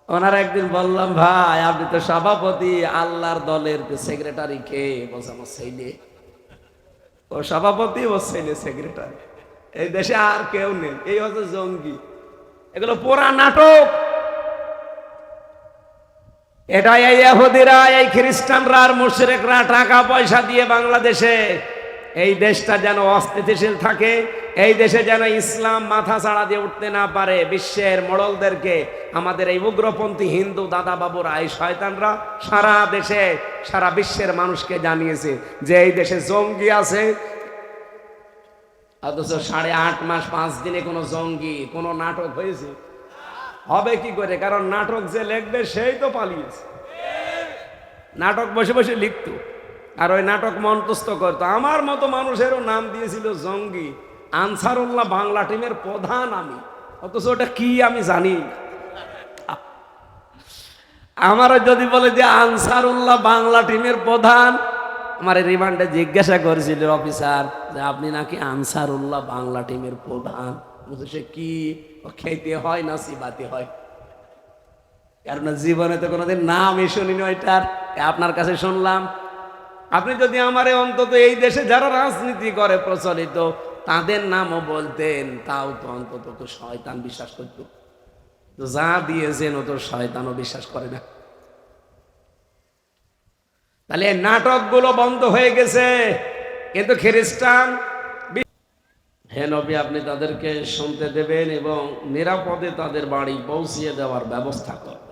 ওনার একদিন বললাম, ভাই আপনি তো সভাপতি, আল্লাহর দলের সেক্রেটারি কে? বলছে আমার ছেলে। ও সভাপতি, ও ছেলে সেক্রেটারি। এই দেশে আর কেউ নেই। এই হচ্ছে জঙ্গি। এগুলো পুরা নাটক। এটা এই ইহুদিরা, এই খ্রিস্টানরা আর মুশরিকরা টাকা পয়সা দিয়ে বাংলাদেশে এই দেশটা যেন অস্থিতিশীল থাকে, এই দেশে যেন ইসলাম মাথা ছাড়া দিয়ে উঠতে না পারে। বিশ্বের মোড়লদেরকে, আমাদের এই উগ্রপন্থী হিন্দু দাদা বাবুরা, এই শয়তানরা সারা দেশে, সারা বিশ্বের মানুষকে জানিয়েছে যে এই দেশে জঙ্গি আছে। অথচ 8.5 মাস 5 দিনে কোনো জঙ্গি, কোনো নাটক হয়েছে? হবে কি করে? কারণ নাটক যে লিখবে সেই তো পালিয়েছে। নাটক বসে বসে লিখতো, আর ওই নাটক মন্তস্থ করতো। আমার মতো মানুষেরও নাম দিয়েছিল জঙ্গি। আনসারুল্লাহ বাংলা টিমের প্রধান আমি, অথচ ওটা কি আমি জানি। আমার যদি বলে যে আনসারুল্লাহ বাংলা টিমের প্রধান, আমার রিমান্ডে জিজ্ঞাসা করেছিল অফিসার যে আপনি নাকি আনসারুল্লাহ বাংলা টিমের প্রধান। বুঝে সে কি খেতে হয় না চিবাতে হয়? কারণ জীবনে তো কোনোদিন নামই শুনিনি ওইটার, আপনার কাছে শুনলাম। আপনি যদি আমারে অন্তত এই দেশে যারা রাজনীতি করে প্রচলিত তাদের নামও বলতেন, তাও তো অন্তত তো শয়তান বিশ্বাস করত। তো যা দিয়েছেন ও তো শয়তানও বিশ্বাস করে না। তাহলে নাটকগুলো বন্ধ হয়ে গেছে। কিন্তু খ্রিস্টান, হে নবী আপনি তাদেরকে শুনতে দেবেন এবং নিরাপদে তাদের বাড়ি পৌঁছিয়ে দেওয়ার ব্যবস্থা করবেন।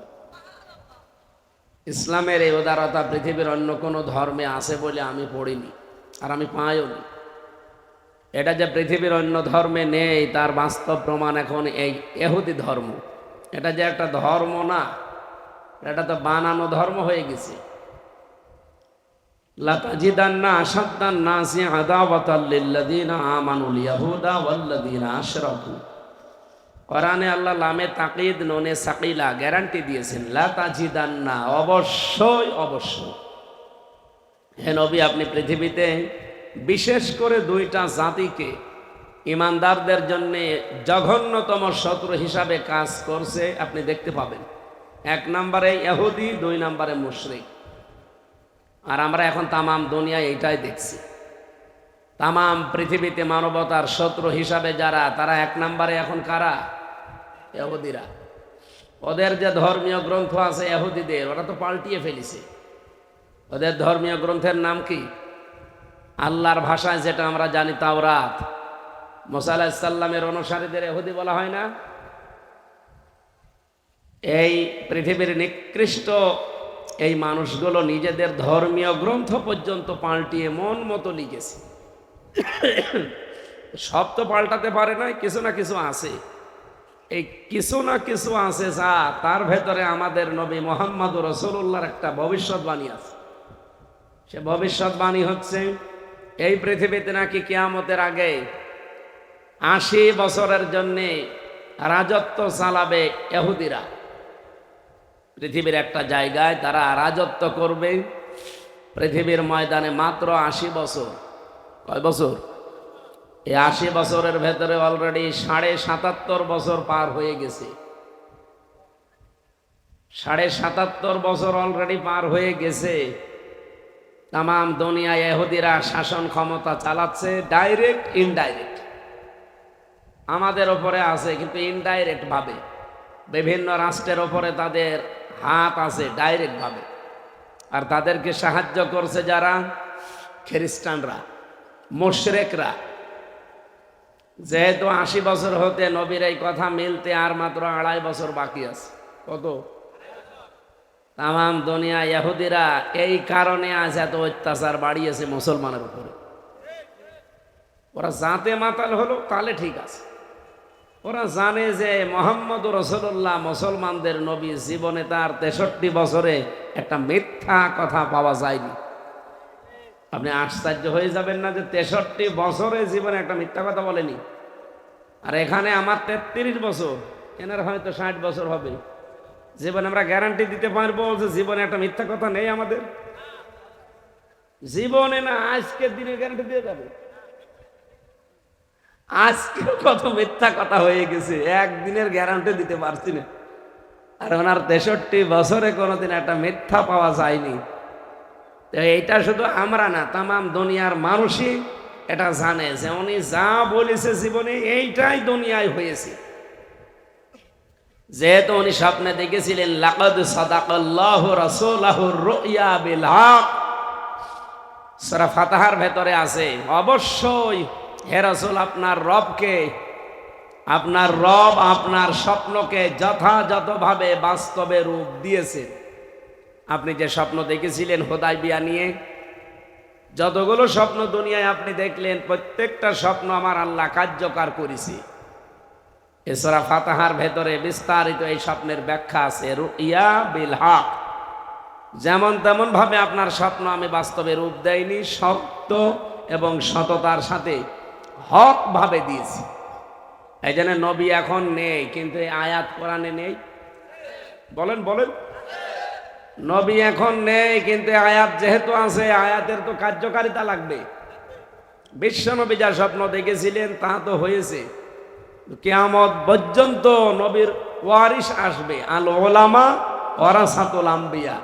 ইসলামের এই উদারতা পৃথিবীর অন্য কোনো ধর্মে আছে বলে আমি পড়িনি, আর আমি পাইও নি। এটা যে পৃথিবীর অন্য ধর্মে নেই তার বাস্তব প্রমাণ এখন এই ইহুদি ধর্ম। এটা যে একটা ধর্ম না, এটা তো বানানো ধর্ম হয়ে গেছে। লাতাজিদান্না আশাদ্দান নাসি আদাওয়াতাল লিল্লাযিনা আমানুল ইয়াহুদা ওয়াল্লাযিনা আশরাকু। কোরআনে আল্লাহ লামে তাকিদ নুনে সাকিলা গ্যারান্টি দিয়েছেন, লাতাজিদান্না, অবশ্যই অবশ্যই। হে নবী আপনি পৃথিবীতে বিশেষ করে 2টা জাতিকে ইমানদারদের জন্য জঘন্যতম শত্রু হিসাবে কাজ করছে আপনি দেখতে পাবেন। 1 নম্বরে ইহুদি, 2 নম্বরে মুশরিক। আর আমরা এখন তামাম দুনিয়ায় এইটাই দেখছি। তামাম পৃথিবীতে মানবতার শত্রু হিসাবে যারা, তারা 1 নম্বরে এখন কারা? ইহুদিরা। ওদের যে ধর্মীয় গ্রন্থ আছে ইহুদিদের, ওরা তো পাল্টিয়ে ফেলেছে। ওদের ধর্মীয় গ্রন্থের নাম কি? আল্লাহর ভাষায় যেটা আমরা জানি তাওরাত। মুসা আলাইহিস সালামের অনুসারীদের ইহুদি বলা হয় না? এই পৃথিবীর নিকৃষ্ট এই মানুষগুলো নিজেদের ধর্মীয় গ্রন্থ পর্যন্ত পাল্টিয়ে মন মতো লিখেছে। সব তো পাল্টাতে পারে না, কিছু না কিছু আছে। এই কিছু না কিছু আছে যা, তার ভেতরে আমাদের নবী মুহাম্মদুর রাসূলুল্লাহর একটা ভবিষ্যৎবাণী আছে। সে ভবিষ্যৎবাণী হচ্ছে এই পৃথিবীতে নাকি কিয়ামতের আগে 80 বছরের জন্যে রাজত্ব চালাবে ইহুদিরা। পৃথিবীর একটা জায়গায় তারা রাজত্ব করবে, পৃথিবীর ময়দানে মাত্র 80 বছর। কয় বছর? এই 80 বছরের ভেতরে অলরেডি 77.5 বছর পার হয়ে গেছে। 77.5 বছর অলরেডি পার হয়ে গেছে। তামাম দুনিয়ায় ইহুদিরা শাসন ক্ষমতা চালাচ্ছে, ডাইরেক্ট ইনডাইরেক্ট। আমাদের ওপরে আছে কিন্তু ইনডাইরেক্ট ভাবে। বিভিন্ন রাষ্ট্রের ওপরে তাদের হাত আছে ডাইরেক্ট ভাবে। আর তাদেরকে সাহায্য করছে যারা? খ্রিস্টানরা, মুশরিকরা। যেহেতু 80 বছর হতে নবীর এই কথা মিলতে আর মাত্র 2.5 বছর বাকি আছে। কত? তামাম দুনিয়া ইহুদিরা এই কারণে আজ এত অত্যাচার বাড়িয়েছে মুসলমানের উপরে। ওরা জাতে মাতাল হলো তাহলে ঠিক আছে। ওরা জানে যে মুহাম্মদুর রাসূলুল্লাহ মুসলমানদের নবী, জীবনে তার 63 বছরে একটা মিথ্যা কথা পাওয়া যায়নি। আপনি আশ্চর্য হয়ে যাবেন না যে 63 বছরে জীবনে একটা মিথ্যা কথা বলেনি। আর এখানে আমার 33 বছর, এনার হয়তো 60 বছর হবে। জীবনে আমরা গ্যারান্টি দিতে পারবো যে জীবনে একটা মিথ্যা কথা নেই আমাদের? জীবনে না, আজকের দিনের গ্যারান্টি দিয়ে যাবে। আজকে কত মিথ্যা কথা হয়ে গেছে, একদিনের গ্যারান্টি দিতে পারছি না। আর ওনার 63 বছরে কোনোদিন একটা মিথ্যা পাওয়া যায়নি। এইটা শুধু আমরা না, তামাম দুনিয়ার মানুষই এটা জানে যে উনি যা বলেছে জীবনে এইটাই দুনিয়ায় হয়েছে। যেহেতু উনি স্বপ্নে দেখেছিলেন লাকাদ সাদাকাল্লাহু রাসূলাহুর রুইয়া বিল হক, সূরা ফাতিহার ভেতরে আছে অবশ্যই হে রাসূল আপনার রবকে, আপনার রব আপনার স্বপ্নকে যথাযথভাবে বাস্তবে রূপ দিয়েছে। আপনি যে স্বপ্ন দেখেছিলেন হুদায়বিয়া নিয়ে, যতগুলো স্বপ্ন দুনিয়ায় আপনি দেখলেন প্রত্যেকটা স্বপ্ন আমার আল্লাহ কার্যকর করেছে। এ সূরা ফাতিহার ভেতরে বিস্তারিত এই স্বপ্নের ব্যাখ্যা আছে। রুইয়া বিল হক, যেমন তেমন ভাবে আপনার স্বপ্ন আমি বাস্তবে রূপ দেইনি, সত্য এবং সততার সাথে হক ভাবে দিয়েছি। এই জন্য নবী এখন নেই, কিন্তু এই আয়াত কোরআনে নেই। বলেন বলেন, নবী এখন নেই কিন্তু আয়াত যেহেতু আছে, আয়াতের তো কার্যকারিতা লাগবে। বিশ্ব নবী যা স্বপ্ন দেখেছিলেন তা তো হয়েছে। কিয়ামত পর্যন্ত নবীর ওয়ারিস আসবে, আল উলামা ওয়ারাসাতুল আম্বিয়া।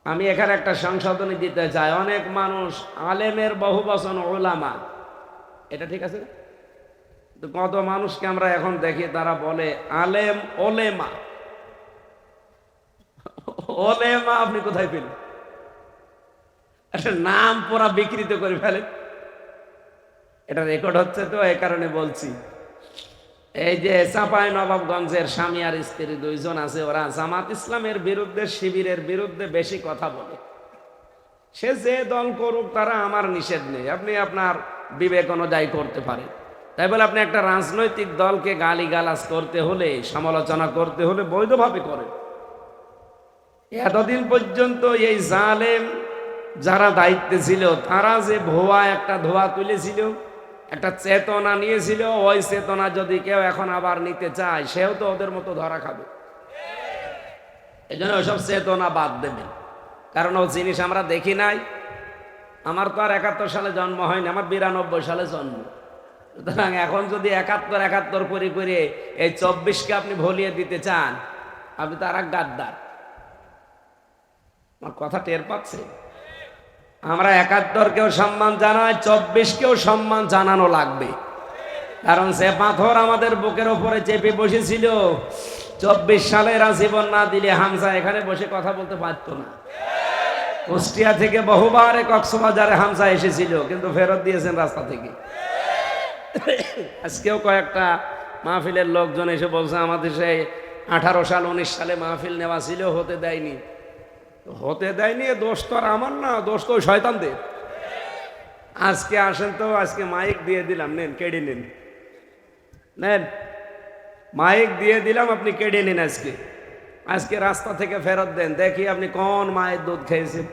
আমি এখানে একটা সংশোধনী দিতে চাই। অনেক মানুষ আলেমের বহু বচন উলামা, এটা ঠিক আছে? তো কত মানুষকে আমরা এখন দেখি তারা বলে আলেম ওলেমা। ওলেমা আপনি কোথায় পেলেন? একটা নাম পুরা বিকৃত করে ফেলে। এটা রেকর্ড হচ্ছে তো, এই কারণে বলছি। এই যে চাঁপাই নবাবগঞ্জের স্বামী আর স্ত্রী 2 জন আছে, ওরা জামাত ইসলামের বিরুদ্ধে, শিবিরের বিরুদ্ধে বেশি কথা বলে। সে যে দল করুক, তারা আমার নিষেধ নেই, আপনি আপনার বিবেক অনুযায়ী করতে পারেন। তাই বলে আপনি একটা রাজনৈতিক দলকে গালিগালাজ করতে হলে, সমালোচনা করতে হলে বৈধভাবে করেন। এতদিন পর্যন্ত এই জালেম যারা দায়িত্বে ছিল, তারা যে ভুয়া একটা ধোয়া তুলেছিল, একটা চেতনা নিয়েছিল, ওই চেতনা যদি কেউ এখন আবার নিতে চায়, সেও তো ওদের মতো ধরা খাবে। এই জন্য ওইসব চেতনা বাদ দেবেন, কারণ ও জিনিস আমরা দেখি নাই। আমার তো আর 71 সালে জন্ম হয়নি, আমার 92 সালে জন্ম। সুতরাং এখন যদি 71 করে এই 24কে আপনি ভুলিয়ে দিতে চান, আপনি তো আর এক গাদ্দার। আমার কথা টের পাচ্ছে? আমরা 71কেও সম্মান জানাই, 24কেও সম্মান জানানো লাগবে। কারণ সে পাথর আমাদের বুকের ওপরে চেপে বসেছিল 24 সালে এরা জীবন না দিলে হামজা এখানে বসে কথা বলতে পারতো না। কুষ্টিয়া থেকে বহুবার কক্সবাজারে হামজা এসেছিল, কিন্তু ফেরত দিয়েছেন রাস্তা থেকে। আজকেও কয়েকটা মাহফিলের লোকজন এসে বলছে আমাদের সেই 18 সাল 19 সালে মাহফিল নেওয়া ছিল, হতে দেয়নি। দোষ তো আর আমার না, দোষ তো শয়তানদের। আজকে আসেন তো, আজকে মাইক দিয়ে দিলাম, নেন কেড়ে নেন, নেন মাইক দিয়ে দিলাম, আপনি কেড়ে নিন। আজকে রাস্তা থেকে ফেরত দেন, দেখি আপনি কোন মায়ের দুধ খেয়েছেন।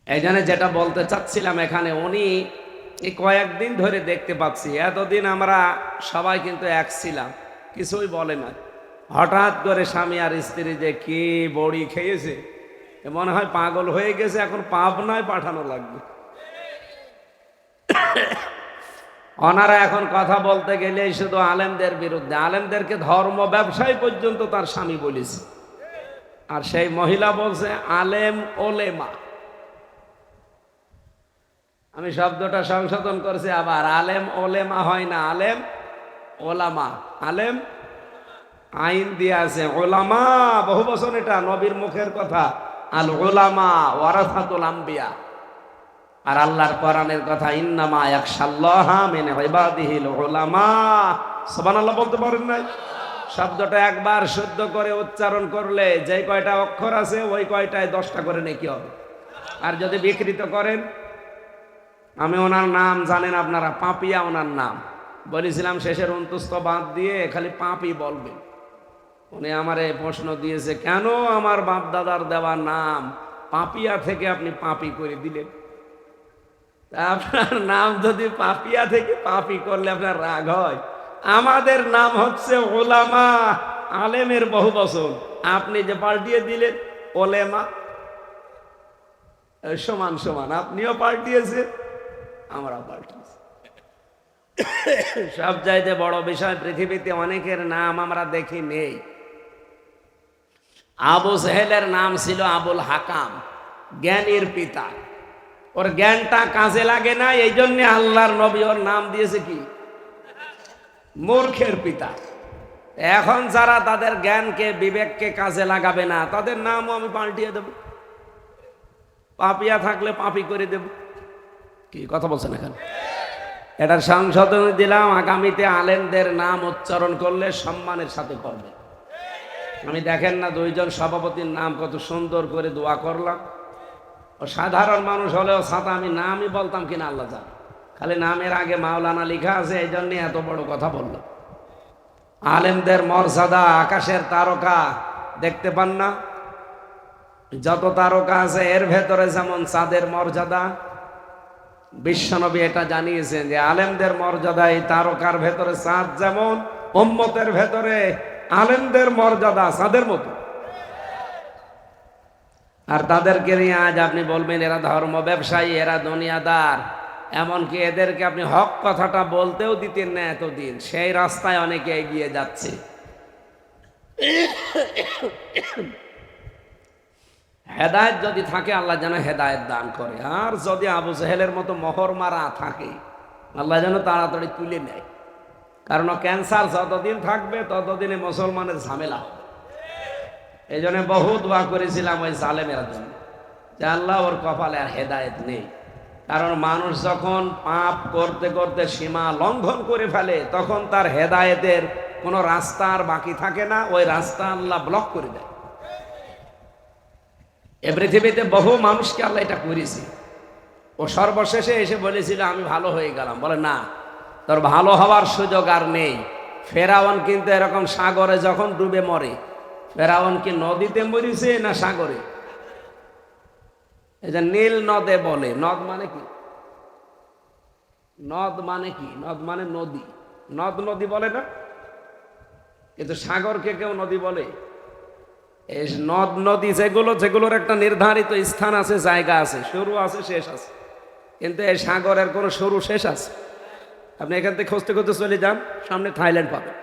এই জন্য যেটা বলতে চাচ্ছিলাম, এখানে উনি এই কয়েকদিন ধরে দেখতে পাচ্ছি, এতদিন আমরা সবাই কিন্তু এক ছিলাম, কিছুই বলে না। হঠাৎ করে স্বামী আর স্ত্রী যে কি বড়ি খেয়েছে, মনে হয় পাগল হয়ে গেছে, এখন পাবনায় পাঠানো লাগবে। ওনারা এখন কথা বলতে গেলে শুধু আলেমদের বিরুদ্ধে, আলেমদেরকে ধর্ম ব্যবসায়ী পর্যন্ত তার স্বামী বলেছে। আর সেই মহিলা বলছে আলেম ওলেমা। আমি শব্দটা সংশোধন করছি, আবার আলেম ওলেমা হয় না, আলেম ওলামা। আলেম আইন দিয়ে আছে, ওলামা বহু বছর, এটা নবীর মুখের কথা। আল ওলামা ওয়ারাসাতুল আম্বিয়া। আর আল্লাহর কোরআনের কথা, ইন্নামা ইয়াখশাল্লাহা মিন ইবাদিহিল উলামা। সুবহানাল্লাহ বলতে পারেন নাই? শব্দটা একবার শুদ্ধ করে উচ্চারণ করলে যে কয়টা অক্ষর আছে ওই কয়টায় 10টা করে নেকি হবে। আর যদি বিকৃত করেন, আমি ওনার নাম জানেন আপনারা, পাপিয়া ওনার নাম। বলেছিলাম শেষের অন্তস্থ বাদ দিয়ে খালি পাপি বলবেন। উনি আমারে প্রশ্ন দিয়েছে, কেন আমার বাপ দাদার দেওয়া নাম পাপিয়া থেকে আপনি পাপি করে দিলেন? আপনার নাম যদি পাপিয়া থেকে পাপি করলে আপনার রাগ হয়? আমাদের নাম হচ্ছে ওলামা, আলেমের বহু বচন। আপনি যে পাল্টিয়ে দিলেন ওলেমা, সমান সমান, আপনিও পাল্টিয়েছেন, আমরা পাল্টিয়েছি। সব চাইতে বড় বিষয়, পৃথিবীতে অনেকের নাম আমরা দেখি নেই। আবু জেহেলের নাম ছিল আবুল হাকাম, জ্ঞানীর পিতা। ওর জ্ঞানটা কাজে লাগে না, এই জন্য আল্লাহর নবী ওর নাম দিয়েছে কি? মূর্খের পিতা। এখন যারা তাদের জ্ঞানকে বিবেককে কাজে লাগাবে না, তাদের নামও আমি পাল্টিয়ে দেব। পাপিয়া থাকলে পাপি করে দেব। কি কথা বলছেন এখানে? এটার সংশোধন দিলাম, আগামীতে আলেমদের নাম উচ্চারণ করলে সম্মানের সাথে করবে। আমি দেখেন না, 2 জন সভাপতির নাম কত সুন্দর করে দোয়া করলাম। ও সাধারণ মানুষ হলেও ছাতা আমি নামই বলতাম কিনা আল্লাহ জানে, খালি নামের আগে মাওলানা লেখা আছে, এই জন্যই এত বড় কথা বললাম। আলেমদের মর্যাদা আকাশের তারকা দেখতে পান না? যত তারকা আছে এর ভেতরে যেমন চাঁদের মর্যাদা, বিশ্বনবী এটা জানিয়েছেন যে আলেমদের মর্যাদা এই তারকার ভেতরে চাঁদ যেমন, উম্মতের ভেতরে আলেমদের মর্যাদা চাঁদের মতো। আর তাদেরকে নিয়ে আজ আপনি বলবেন এরা ধর্ম ব্যবসায়ী, এরা দুনিয়াদার। এমনকি এদেরকে আপনি হক কথাটা বলতেও দিতেন না এতদিন, সেই রাস্তায় অনেকে এগিয়ে যাচ্ছে। হেদায়েত যদি থাকে আল্লাহ যেন হেদায়েত দান করে, আর যদি আবু জেহেলের মতো মোহর মারা থাকে আল্লাহ যেন তাড়াতাড়ি তুলে নেয়। কারণ ক্যান্সার যতদিন থাকবে ততদিনে মুসলমানের ঝামেলা হবে। এই জন্য বহু দোয়া করেছিলাম ওই জালেমের জন্য, যে আল্লাহ ওর কপালে আর হেদায়েত নেই। কারণ মানুষ যখন পাপ করতে করতে সীমা লঙ্ঘন করে ফেলে, তখন তার হেদায়েতের কোনো রাস্তা আর বাকি থাকে না, ওই রাস্তা আল্লাহ ব্লক করে দেয়। এ পৃথিবীতে বহু মানুষকে আল্লাহ এটা করেছে। ও সর্বশেষে এসে বলেছিল আমি ভালো হয়ে গেলাম, বলে না, তোর ভালো হওয়ার সুযোগ আর নেই। ফেরাউন কিন্তু এরকম সাগরে যখন ডুবে মরে, ফেরাউন কি নদীতে মরেছে না সাগরে? এই যে নীল নদে বলে, নদ মানে কি? নদ মানে কি? নদ মানে নদী। নদ নদী বলে না, কিন্তু সাগরকে কেউ নদী বলে? এই নদ নদী যেগুলোর একটা নির্ধারিত স্থান আছে, জায়গা আছে, শুরু আছে, শেষ আছে। কিন্তু এই সাগরের কোনো শুরু শেষ আছে? আপনি এখান থেকে খুঁজতে খুঁজতে চলে যান, সামনে থাইল্যান্ড পাবেন,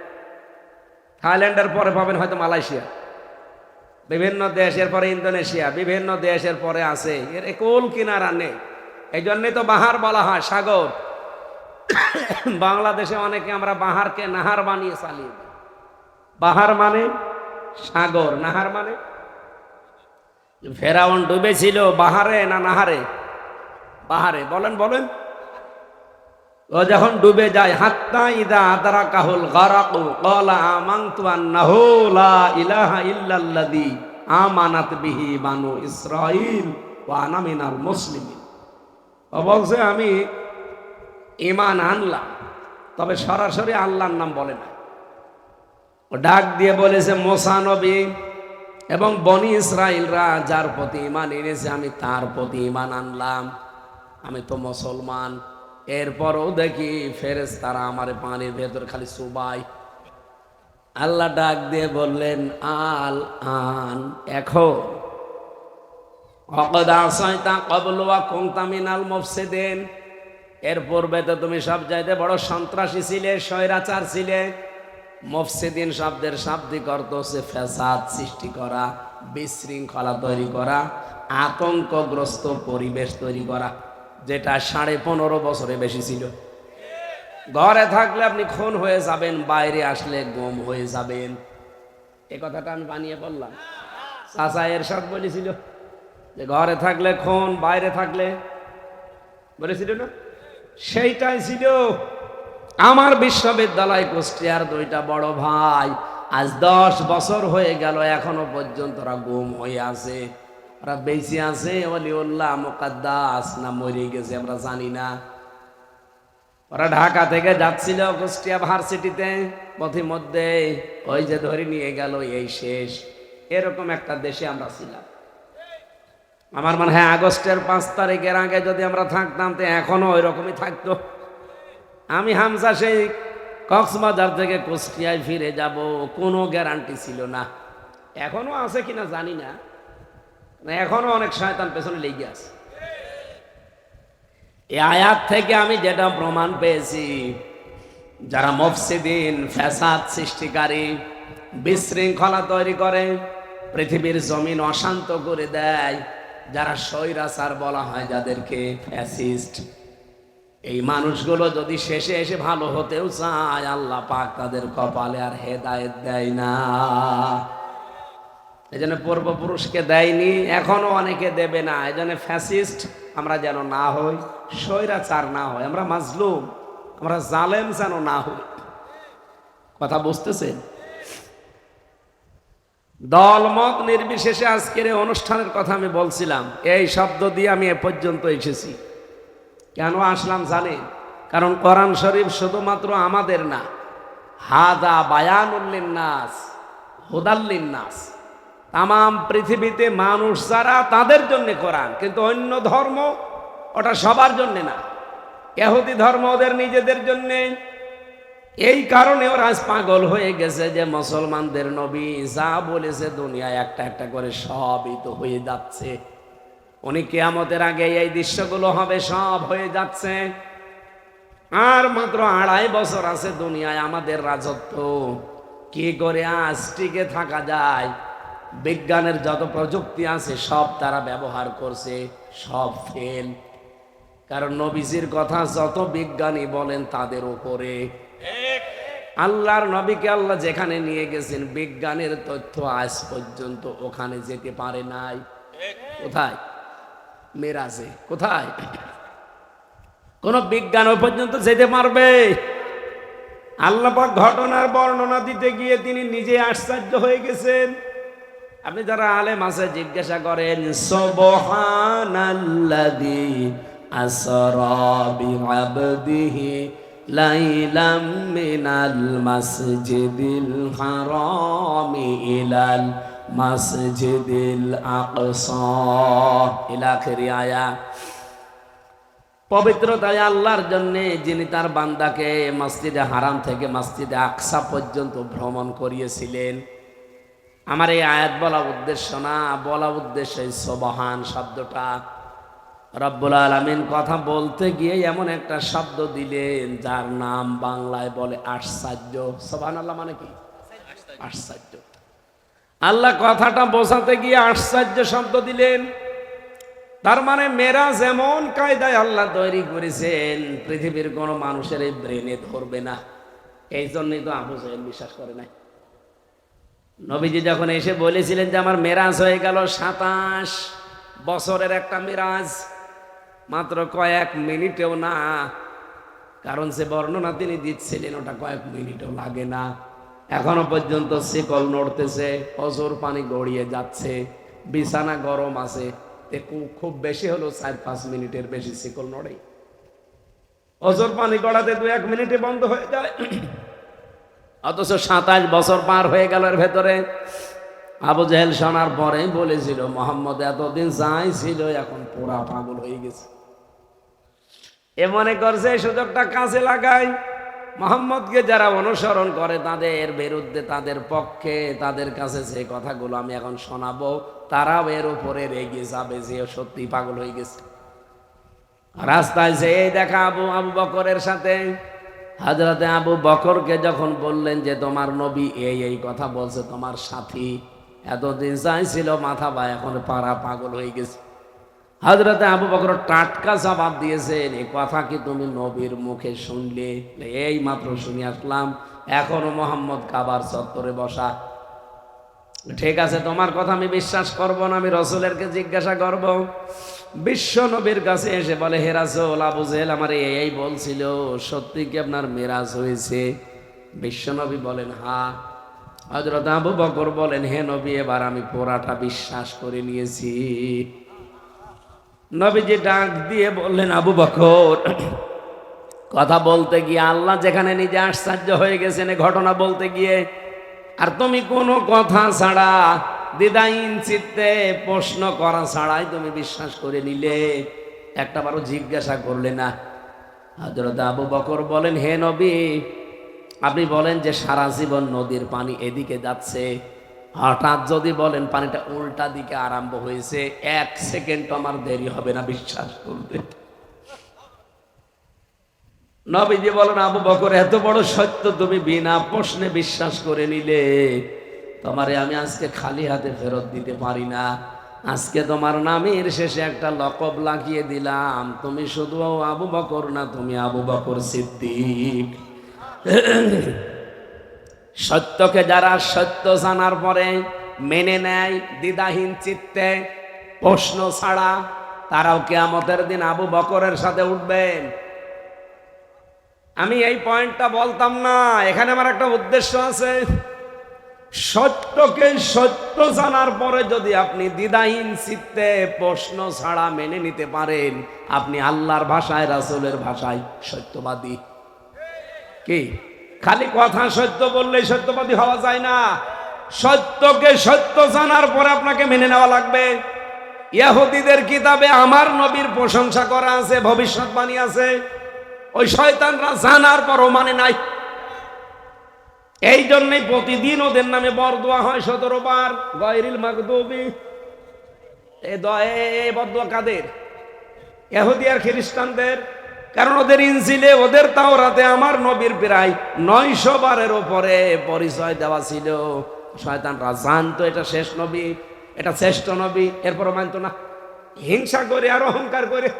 থাইল্যান্ডের পরে পাবেন হয়তো মালয়েশিয়া, বিভিন্ন দেশের পরে ইন্দোনেশিয়া, বিভিন্ন দেশের পরে আছে এর কোল কিনারা নেই। এই জন্যই তো বাহার বলা হয়, সাগর। বাংলাদেশে অনেকে আমরা বাহারকে নাহার বানিয়ে চালিয়ে দিই। বাহার মানে সাগর, নাহার মানে। ফেরাউন ডুবেছিল বাহারে না নাহারে? বাহারে। বলেন বলেন। ও যখন ডুবে যায়, হাত্তা ইদা আদরাকাহুল গারাকু ক্বালা আমানতু আন্নাহু লা ইলাহা ইল্লাল্লাযী আমানাত বিহি বানু ইসরাঈল ওয়া আনা মিনাল মুসলিমিন। ও বলছে আমি ঈমান আনলাম, তবে সরাসরি আল্লাহর নাম বলে না। ও ডাক দিয়ে বলেছে মুসা নবী এবং বনি ইসরাইলরা যার প্রতি ঈমান এনেছে আমি তার প্রতি ঈমান আনলাম, আমি তো মুসলমান। এরপরও দেখি ফেরেশতারা আমার পানির ভেতর খালি সুবাই। আল্লাহ ডাক দিয়ে বললেন আল আন, এখন অকদ আসাইতা ক্বাবলু ওয়া কুনতা মিনাল মুফসিদিন, এর পূর্বে তো তুমি সব চাইতে বড় সন্ত্রাসী ছিলে, স্বৈরাচার ছিলে। মুফসিদিন শব্দের শাব্দিক অর্থ হচ্ছে ফ্যাসাদ সৃষ্টি করা, বিশৃঙ্খলা তৈরি করা, আতঙ্কগ্রস্ত পরিবেশ তৈরি করা, যেটা 15.5 বছরে বেশি ছিল। ঘরে থাকলে আপনি খুন হয়ে যাবেন, বাইরে আসলে গুম হয়ে যাবেন। এ কথাটা আমি বানিয়ে বললাম? চাচা এরশাদ বলেছিল যে ঘরে থাকলে খুন, বাইরে থাকলে, বলেছিল না? সেইটাই ছিল। আমার বিশ্ববিদ্যালয় কুষ্টিয়ার 2টা বড় ভাই আজ 10 বছর হয়ে গেল, এখনো পর্যন্ত ওরা গুম হয়ে আছে। ওরা বেঁচে আছে ওলিউল্লাহ মুকাদ্দাস না মরে গেছে আমরা জানি না। ওরা ঢাকা থেকে যাচ্ছিল কুষ্টিয়া ভার্সিটিতে, পথিমধ্যে ওই যে ধরে নিয়ে গেল, এই শেষ। এরকম একটা দেশে আমরা ছিলাম। আমার মনে হয় আগস্টের 5 তারিখের আগে যদি আমরা থাকতাম তো এখনো ওই রকমই থাকতো। আমি হামজা সেই কক্সবাজার থেকে কুষ্টিয়ায় ফিরে যাব, কোনো গ্যারান্টি ছিল না। এখনো আছে কিনা জানি না, এখনো অনেক শয়তান পেছনে লেগে আছে। এই আয়াত থেকে আমি যেটা প্রমাণ পেয়েছি, যারা মুফসিদিন, ফ্যাসাদ সৃষ্টিকারী, বিশৃঙ্খলা তৈরি করে, পৃথিবীর জমিন অশান্ত করে দেয়, যারা স্বৈরাচার বলা হয় যাদেরকে, ফ্যাসিস্ট, এই মানুষগুলো যদি শেষে এসে ভালো হতেও চায়, আল্লাহ পাক তাদের কপালে আর হেদায়েত দেয় না। এই জন্য পূর্বপুরুষকে দেয়নি, এখনো অনেকে দেবে না। এই জন্য ফ্যাসিস্ট আমরা যেন না হই, স্বৈরাচার না হয়, আমরা মাজলুম, আমরা জালেম যেন না হই। কথা বুঝতেছেন? দলমত নির্বিশেষে আজকের এই অনুষ্ঠানের কথা আমি বলছিলাম, এই শব্দ দিয়ে আমি এ পর্যন্ত এসেছি। কেন আসলাম জানেন? কারণ কোরআন শরীফ শুধুমাত্র আমাদের না, হাদা বায়ানুল লিন্নাস হুদাল লিন্নাস, তামাম পৃথিবীতে মানুষ যারা তাদের জন্য কোরআন। কিন্তু অন্য ধর্ম ওটা সবার জন্য না। ইহুদি ধর্ম ওদের নিজেদের জন্যে। এই কারণে ওরা আজ পাগল হয়ে গেছে যে মুসলমানদের নবী যা বলেছে দুনিয়ায় একটা একটা করে সবই তো হয়ে যাচ্ছে। উনি কিয়ামতের আগে এই দৃশ্যগুলো হবে, সব হয়ে যাচ্ছে। আর মাত্র 2.5 বছর আছে দুনিয়ায় আমাদের রাজত্ব। কি করে আজ টিকে থাকা যায়? বিজ্ঞানের যত প্রযুক্তি আছে সব তারা ব্যবহার করছে, সব ফেল। কারণ নবীজির কথা যত বিজ্ঞানী বলেন তাদের উপরে। আল্লাহর নবীকে আল্লাহ যেখানে নিয়ে গেছেন, বিজ্ঞানের তথ্য আজ পর্যন্ত ওখানে যেতে পারে নাই। কোথায়? মেরাজে। কোথায়? কোন বিজ্ঞান ওই পর্যন্ত যেতে পারবে? আল্লাহ পাক ঘটনার বর্ণনা দিতে গিয়ে তিনি নিজে আশ্চর্য হয়ে গেছেন। আপনি যারা আলেম আছে জিজ্ঞাসা করেন, সুবহানাল্লাযী আসরা বিআবদিহি লাইলাম মিনাল মাসজিদিল হারামি ইলাল মাসজিদিল আকসা ইলা আখিরি আয়াত। পবিত্রতায় আল্লাহর জন্য যিনি তার বান্দাকে মসজিদে হারাম থেকে মসজিদে আকসা পর্যন্ত ভ্রমণ করিয়েছিলেন। আমার এই আয়াত বলা উদ্দেশ্য না, বলা উদ্দেশ্য এই সুবহান শব্দটা। রব্বুল আলামিন কথা বলতে গিয়ে এমন একটা শব্দ দিলেন যার নাম বাংলায় বলে আশ্চর্য। সুবহানাল্লাহ মানে কি? আশ্চর্য। আল্লাহ কথাটা বোঝাতে গিয়ে আশ্চর্য শব্দ দিলেন। তার মানে মেরাজ এমন কায়দায় আল্লাহ তৈরি করেছেন পৃথিবীর কোনো মানুষের এই ব্রেনে ধরবে না। এই জন্যই তো আবু জাহেল বিশ্বাস করে নাই। নবীজি যখন এসে বলেছিলেন যে আমার মেরাজ হয়ে গেল 27 বছরের একটা মেরাজ, মাত্র কয়েক মিনিটেও না, কারণ সে বর্ণনা তিনি দিচ্ছিলেন ওটা কয়েক মিনিটও লাগে না। এখনো পর্যন্ত শিকল নড়তেছে, অজর পানি গড়িয়ে যাচ্ছে, বিছানা গরম আছে, খুব বেশি হলো 4-5 মিনিটের বেশি শিকল নড়ে। অজর পানি গড়াতে 2-1 মিনিটে বন্ধ হয়ে যায়, অথচ 27 বছর পার হয়ে গেল। এর ভেতরে আবু জাহেল শোনার পরে বলেছিল মোহাম্মদ এতদিন যাই ছিল এখন পুরা পাগল হয়ে গেছে। এ মনে করছে এই সুযোগটা কাজে লাগাই, মোহাম্মদকে যারা অনুসরণ করে তাদের বিরুদ্ধে, তাদের পক্ষে, তাদের কাছে যে কথাগুলো আমি এখন শোনাবো তারাও এর উপরে রেগে যাবে যে সত্যি পাগল হয়ে গেছে। রাস্তায় যে দেখা আবু বকরের সাথে হযরতে আবু বকরকে যখন বললেন যে তোমার নবী এই কথা বলছে, তোমার সাথী এতদিন চাইছিল মাথা বা এখন পাড়া পাগল হয়ে গেছে। হযরতে আবু বকর টাটকা জবাব দিয়েছেন, এই কথা কি তুমি নবীর মুখে শুনলে? এই মাত্র শুনে আসলাম, এখনো মোহাম্মদ কাবার চত্বরে বসা। ঠিক আছে, তোমার কথা আমি বিশ্বাস করব না, আমি রাসূলেরকে জিজ্ঞাসা করব। বিশ্ব নবীর কাছে এসে বলে, হে রাসূল, আবু জাহেল আমার এই বলছিল, সত্যি কি আপনার মেরাজ হয়েছে? বিশ্ব নবী বলেন হ্যাঁ। হযরত আবু বকর বলেন, হে নবী, এবার আমি পুরাটা বিশ্বাস করে নিয়েছি। নবীজি ডাক দিয়ে বললেন, আবু বকর, কথা বলতে গিয়ে আল্লাহ যেখানে নিজে আশ্চর্য হয়ে গেছেন এই ঘটনা বলতে গিয়ে, আর তুমি কোনো কথা ছাড়া দ্বিধাহীন চিত্তে প্রশ্ন করা ছাড়াই তুমি বিশ্বাস করে নিলে, একটাবারও জিজ্ঞাসা করলে না। হযরত আবু বকর বলেন, হে নবী, আপনি বলেন যে সারা জীবন নদীর পানি এদিকে যাচ্ছে, হঠাৎ যদি বলেন পানিটা উল্টা দিকে আরম্ভ হয়েছে, 1 সেকেন্ড আমার দেরি হবে না বিশ্বাস করতে। নবীজি বলেন, আবু বকর, এত বড় সত্য তুমি বিনা প্রশ্নে বিশ্বাস করে নিলে, তোমারে আমি আজকে খালি হাতে ফেরত দিতে পারি না। আজকে তোমার নামের শেষে একটা লকব লাগিয়ে দিলাম, তুমি শুধু আবু বকর না, তুমি আবু বকর সিদ্দিক। সত্যকে যারা সত্য জানার পরে মেনে নেয় দ্বিধাহীন চিত্তে প্রশ্ন ছাড়া, তারাও কিয়ামতের দিন আবু বকরের সাথে উঠবেন। আমি এই পয়েন্টটা বলতাম না, এখানে আমার একটা উদ্দেশ্য আছে। সত্যকে সত্য জানার পরে যদি আপনি দ্বিধাহীন চিত্তে প্রশ্ন ছাড়া মেনে নিতে পারেন, আপনি আল্লাহর ভাষায়, রাসূলের ভাষায় সত্যবাদী। কি খালি কথা সত্য বললেই সত্যবাদী হওয়া যায় না, সত্যকে সত্য জানার পরে আপনাকে মেনে নেওয়া লাগবে। ইহুদিদের কিতাবে আমার নবীর প্রশংসা করা আছে, ভবিষ্যৎবাণী আছে, ওই শয়তানরা জানার পরও মানে নাই। এই জন্যই প্রতিদিন ওদের নামে বরদোয়া হয় 17 বার, গায়রিল মাগদুবি। এই বরদোয়া কাদের? ইহুদি আর খ্রিস্টানদের। কারণ ওদের ইনজিলে, ওদের তাওরাতে আমার নবীর প্রায় 900 বারের উপরে পরিচয় দেওয়া ছিল। শয়তানরা জানতো এটা শেষ নবী, এটা শ্রেষ্ঠ নবী, এরপরও মানতো না, হিংসা করে আর অহংকার করে।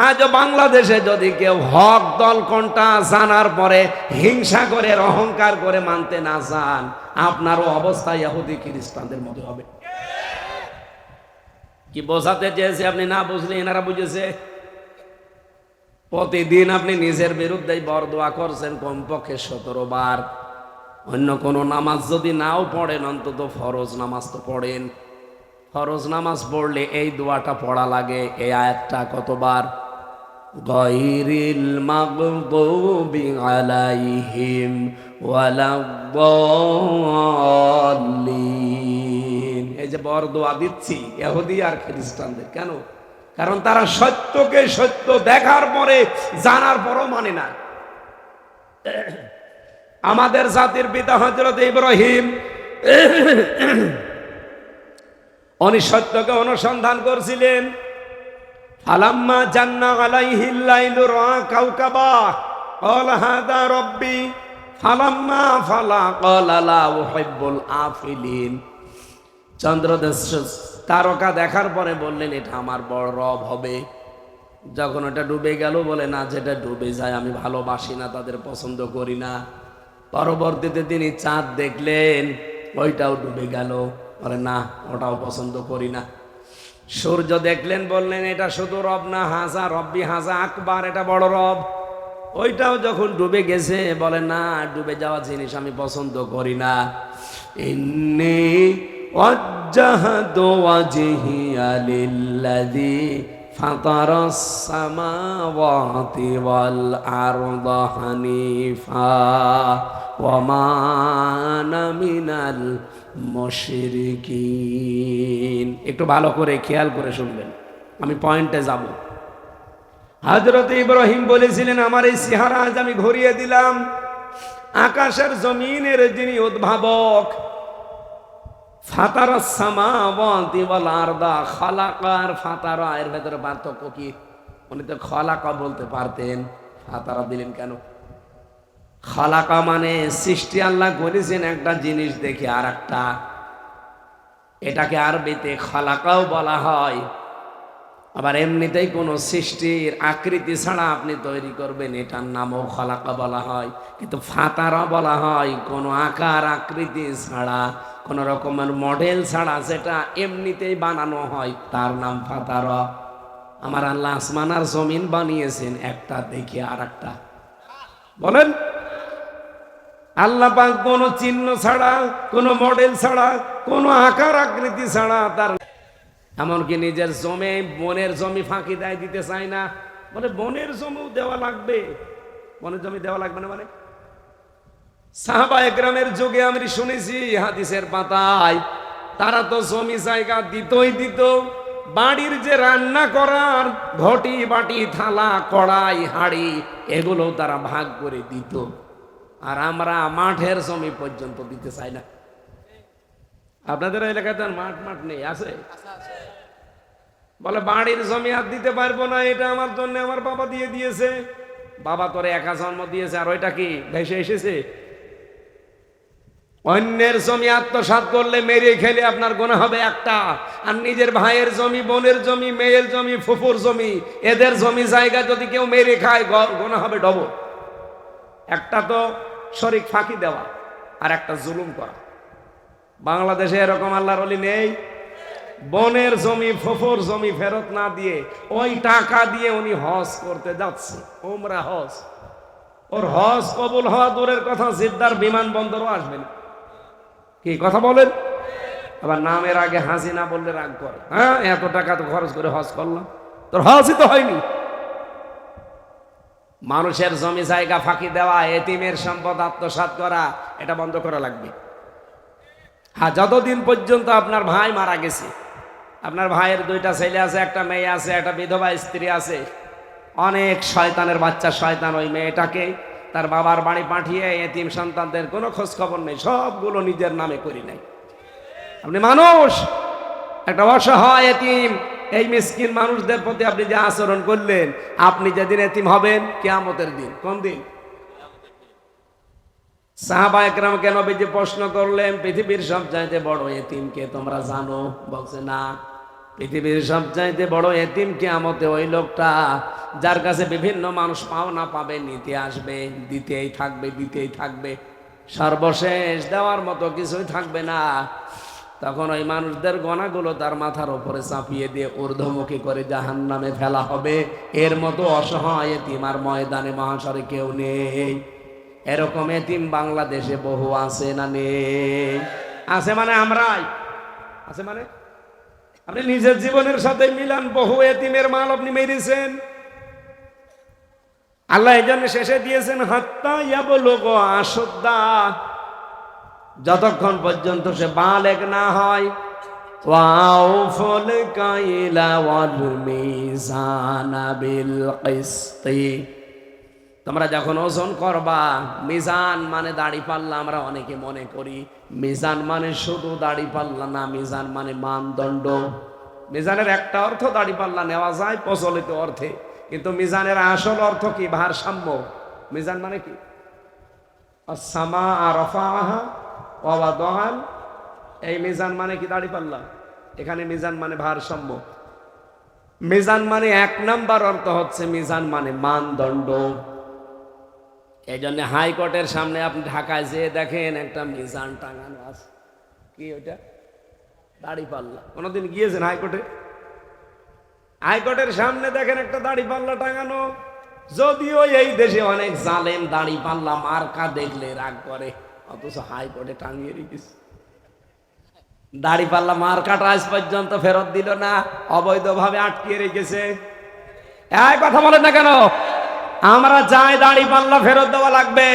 আজও বাংলাদেশে যদি কেউ হক দল কোনটা জানার পরে হিংসা করে আর অহংকার করে মানতে না চান, আপনারও অবস্থা ইহুদি খ্রিস্টানদের মতো হবে। কি বোঝাতে চেয়েছে আপনি না বুঝলে এনারা বুঝেছে। প্রতিদিন আপনি নিজের বিরুদ্ধে বরদোয়া করছেন কমপক্ষে 17 বার। অন্য কোনো নামাজ যদি নাও পড়েন, অন্তত ফরজ নামাজ তো পড়েন। ফরজ নামাজ পড়লে এই দোয়াটা পড়া লাগে। এই আয়াতটা কতবার? গায়রিল মাগদুবি আলাইহিম ওয়ালাদ-দাল্লিন। এই যে বরদোয়া দিচ্ছি ইহুদি আর খ্রিস্টানদের, কেন? কারণ তারা সত্যকে সত্য দেখার পরে জানার পরও মানে না। আমাদের জাতির পিতা হযরত ইব্রাহিম উনি সত্যকে অনুসন্ধান করছিলেন। ফালাম্মা জান্না আলাইহিল লাইলু রা কাওকাবা ক্বালা হাদা রাব্বি ফালাম্মা ফালা ক্বালা লা উহিব্বুল আফিলিন। চন্দ্রদেশ তারকা দেখার পরে বললেন এটা আমার বড় রব হবে। যখন ওটা ডুবে গেল বলে না, যেটা ডুবে যায় আমি ভালোবাসি না, তাদের পছন্দ করি না। পরবর্তীতে তিনি চাঁদ দেখলেন, ওইটাও ডুবে গেল, বলে না ওটাও পছন্দ করি না। সূর্য দেখলেন, বললেন এটা শুধু রব না, হাজা রব্বি হাজা আকবার, এটা বড় রব। ওইটাও যখন ডুবে গেছে বলে না, ডুবে যাওয়া জিনিস আমি পছন্দ করি না। ইন্নী ওয়াজ্জাহতু ওয়াজহিয়া লিল্লাযী ফাতারাস সামাওয়াতি ওয়াল আরদা হানিফা ওয়া মা আনা মিনাল মুশরিকিন। একটু ভালো করে খেয়াল করে শুনবেন, আমি পয়েন্টে যাব। হযরত ইব্রাহিম বলেছিলেন আমার এই চেহারা আজ আমি ঘুরিয়ে দিলাম। আকাশের জমিনের যিনি উদ্ভাবক, ফাতারাস সামাওয়াতি ওয়াল আরদা, খালাকা আর ফাতারা এর ভেতরে পার্থক্য কি? উনি তো খালাকা বলতে পারতেন, ফাতারা দিলেন কেন? খালাকা মানে সৃষ্টি আল্লাহ করেছেন একটা জিনিস দেখে আর একটা, এটাকে আরবিতে খালাকাও বলা হয়। আবার এমনিতেই কোনো সৃষ্টির আকৃতি ছাড়া আপনি তৈরি করবেন, এটার নামও খালাকা বলা হয়। কিন্তু ফাতারা বলা হয় কোনো আকার আকৃতি ছাড়া, কোনো রকমের মডেল ছাড়া যেটা এমনিতেই বানানো হয়, তার নাম ফাতারা। আমার আল্লাহ আসমান আর জমিন বানিয়েছেন একটা দেখে আর একটা। বলেন আল্লাহ পাক কোনো চিহ্ন ছাড়া, কোনো মডেল ছাড়া, কোনো আকার আকৃতি ছাড়া, তার এমনকি নিজের জমি বনের জমি ফাঁকি দেয়, দিতে চায় না, বলে বনের জমিও দেওয়া লাগবে। বনের জমি দেওয়া লাগবে না মানে? সাহাবা একরামের যুগে আমি শুনেছি হাদিসের পাতায়, তারা তো জমি জায়গা দিতই দিত, বাড়ির যে রান্না করার ঘটি বাটি থালা কড়াই হাঁড়ি এগুলো তারা ভাগ করে দিত। আর আমরা মাঠের জমি পর্যন্ত দিতে চাই না। আপনাদের এলাকাতে মাঠ নেই? আছে? বলে বাড়ির জমি আর দিতে পারবো না, এটা আমার জন্য আমার বাবা দিয়ে দিয়েছে। বাবা তোরে একা জন্ম দিয়েছে, আর ওইটা কি ভেসে এসেছে? অন্যের জমি আত্মসাৎ করলে মেরে খেলে আপনার গোনা হবে একটা, আর নিজের ভাইয়ের জমি, বোনের জমি, মেয়ের জমি, ফুফুর জমি, এদের জমি জায়গা যদি কেউ মেরে খায় গোনা হবে ডবল। একটা তো শরিক ফাঁকি দেওয়া, আর একটা জুলুম করা। বাংলাদেশে এরকম আল্লাহর ওলি নেই? বনের জমি, ফুফুর জমি ফেরত না দিয়ে ওই টাকা দিয়ে উনি হজ করতে যাচ্ছে, ওমরা হজ। ওর হজ কবুল হওয়া দূরের কথা, জিদ্দার বিমানবন্দরও আসবে না। কি কথা বলেন? আবার নামের আগে হাসি না বললে রাগ করে। হ্যাঁ, এত টাকা তো খরচ করে হজ করলাম, তোর হজই তো হয়নি। মানুষের জমি জায়গা ফাঁকি দেওয়া, এতিমের সম্পদ আত্মসাৎ করা, এটা বন্ধ করা লাগবে। হ্যাঁ, যতদিন পর্যন্ত আপনার ভাই মারা গেছে, আপনার ভাইয়ের দুইটা ছেলে আছে, একটা মেয়ে আছে, একটা বিধবা স্ত্রী আছে, অনেক শয়তানের বাচ্চা শয়তান ওই মেয়েটাকে তার বাবার বাড়ি পাঠিয়ে এতিম সন্তানদের কোনো খোঁজ খবর নেই, সবগুলো নিজের নামে করি নাই। আপনি মানুষ, একটা অসহায় এতিম, এই মিসকিন মানুষদের প্রতি আপনি যে আচরণ করলেন, আপনি যেদিন এতিম হবেন কিয়ামতের দিন। কোন দিন? সাহাবা একরামকে নবীজি প্রশ্ন করলেন, পৃথিবীর সবচাইতে বড় এতিমকে তোমরা জানো? বলছে না। পৃথিবীর সবচাইতে বড় এতিম কিয়ামতে ওই লোকটা যার কাছে বিভিন্ন মানুষ পাওনা পাবে, নিতে আসবে, দিতেই থাকবে, দিতেই থাকবে, সর্বশেষ দেওয়ার মতো কিছুই থাকবে না। তখন ওই মানুষদের গণাগুলো তার মাথার উপরে চাপিয়ে দিয়ে ঊর্ধ্বমুখী করে জাহান্নামে ফেলা হবে। এর মতো অসহায় এতিম আর ময়দানে মহাশরে কেউ নেই। এরকম এতিম বাংলাদেশে বহু আছে না নেই? আছে মানে আমরাই। আছে মানে আপনি নিজের জীবনের সাথে মিলান, বহু এতিমের মাল আপনি মেরেছেন। আল্লাহ এই জন্য শেষে দিয়েছেন হাত্তা ইয়াবলুগা আশুদ্দা, যতক্ষণ পর্যন্ত সে বালেগ না হয়। ওয়াউফুল কাইলা ওয়াল মিজানা বিল কিসতি, তোমরা যখন ওজন করবা, মিজান মানে দাড়ি পাল্লা আমরা অনেকে মনে করি মিজান মানে শুধু দাড়ি পাল্লা না, মিজান মানে মানদণ্ড। মিজানের একটা অর্থ দাড়ি পাল্লা নেওয়া যায় প্রচলিত অর্থে, কিন্তু মিজানের আসল অর্থ কি? ভারসাম্য। মিজান মানে কি? আস-সামা রাফাআহা ওয়া ওয়াদাআল, এই মিজান মানে কি? দাড়ি পাল্লা। এখানে মিজান মানে ভারসাম্য। মিজান মানে এক নাম্বার অর্থ হচ্ছে মিজান মানে মানদণ্ড। এই জন্য হাইকোর্টের সামনে আপনি ঢাকায় যেয়ে দেখেন একটা মিজান টাঙানো আছে। কি ওইটা? দাড়ি পাল্লা। কোনোদিন গিয়েছেন হাইকোর্টে? হাইকোর্টের সামনে দেখেন একটা দাড়ি পাল্লা টাঙানো। যদিও এই দেশে অনেক জালেম দাড়ি পাল্লা মার্কা দেখলে রাগ করে, অথচ হাইকোর্টে টাঙিয়ে রেখেছে। দাড়ি পাল্লা মার্কাটা আজ পর্যন্ত ফেরত দিল না, অবৈধভাবে আটকিয়ে রেখেছে। এই কথা বলেন না কেন? আমরা চাই দাড়ি পাল্লা ফেরত দেওয়া লাগবে।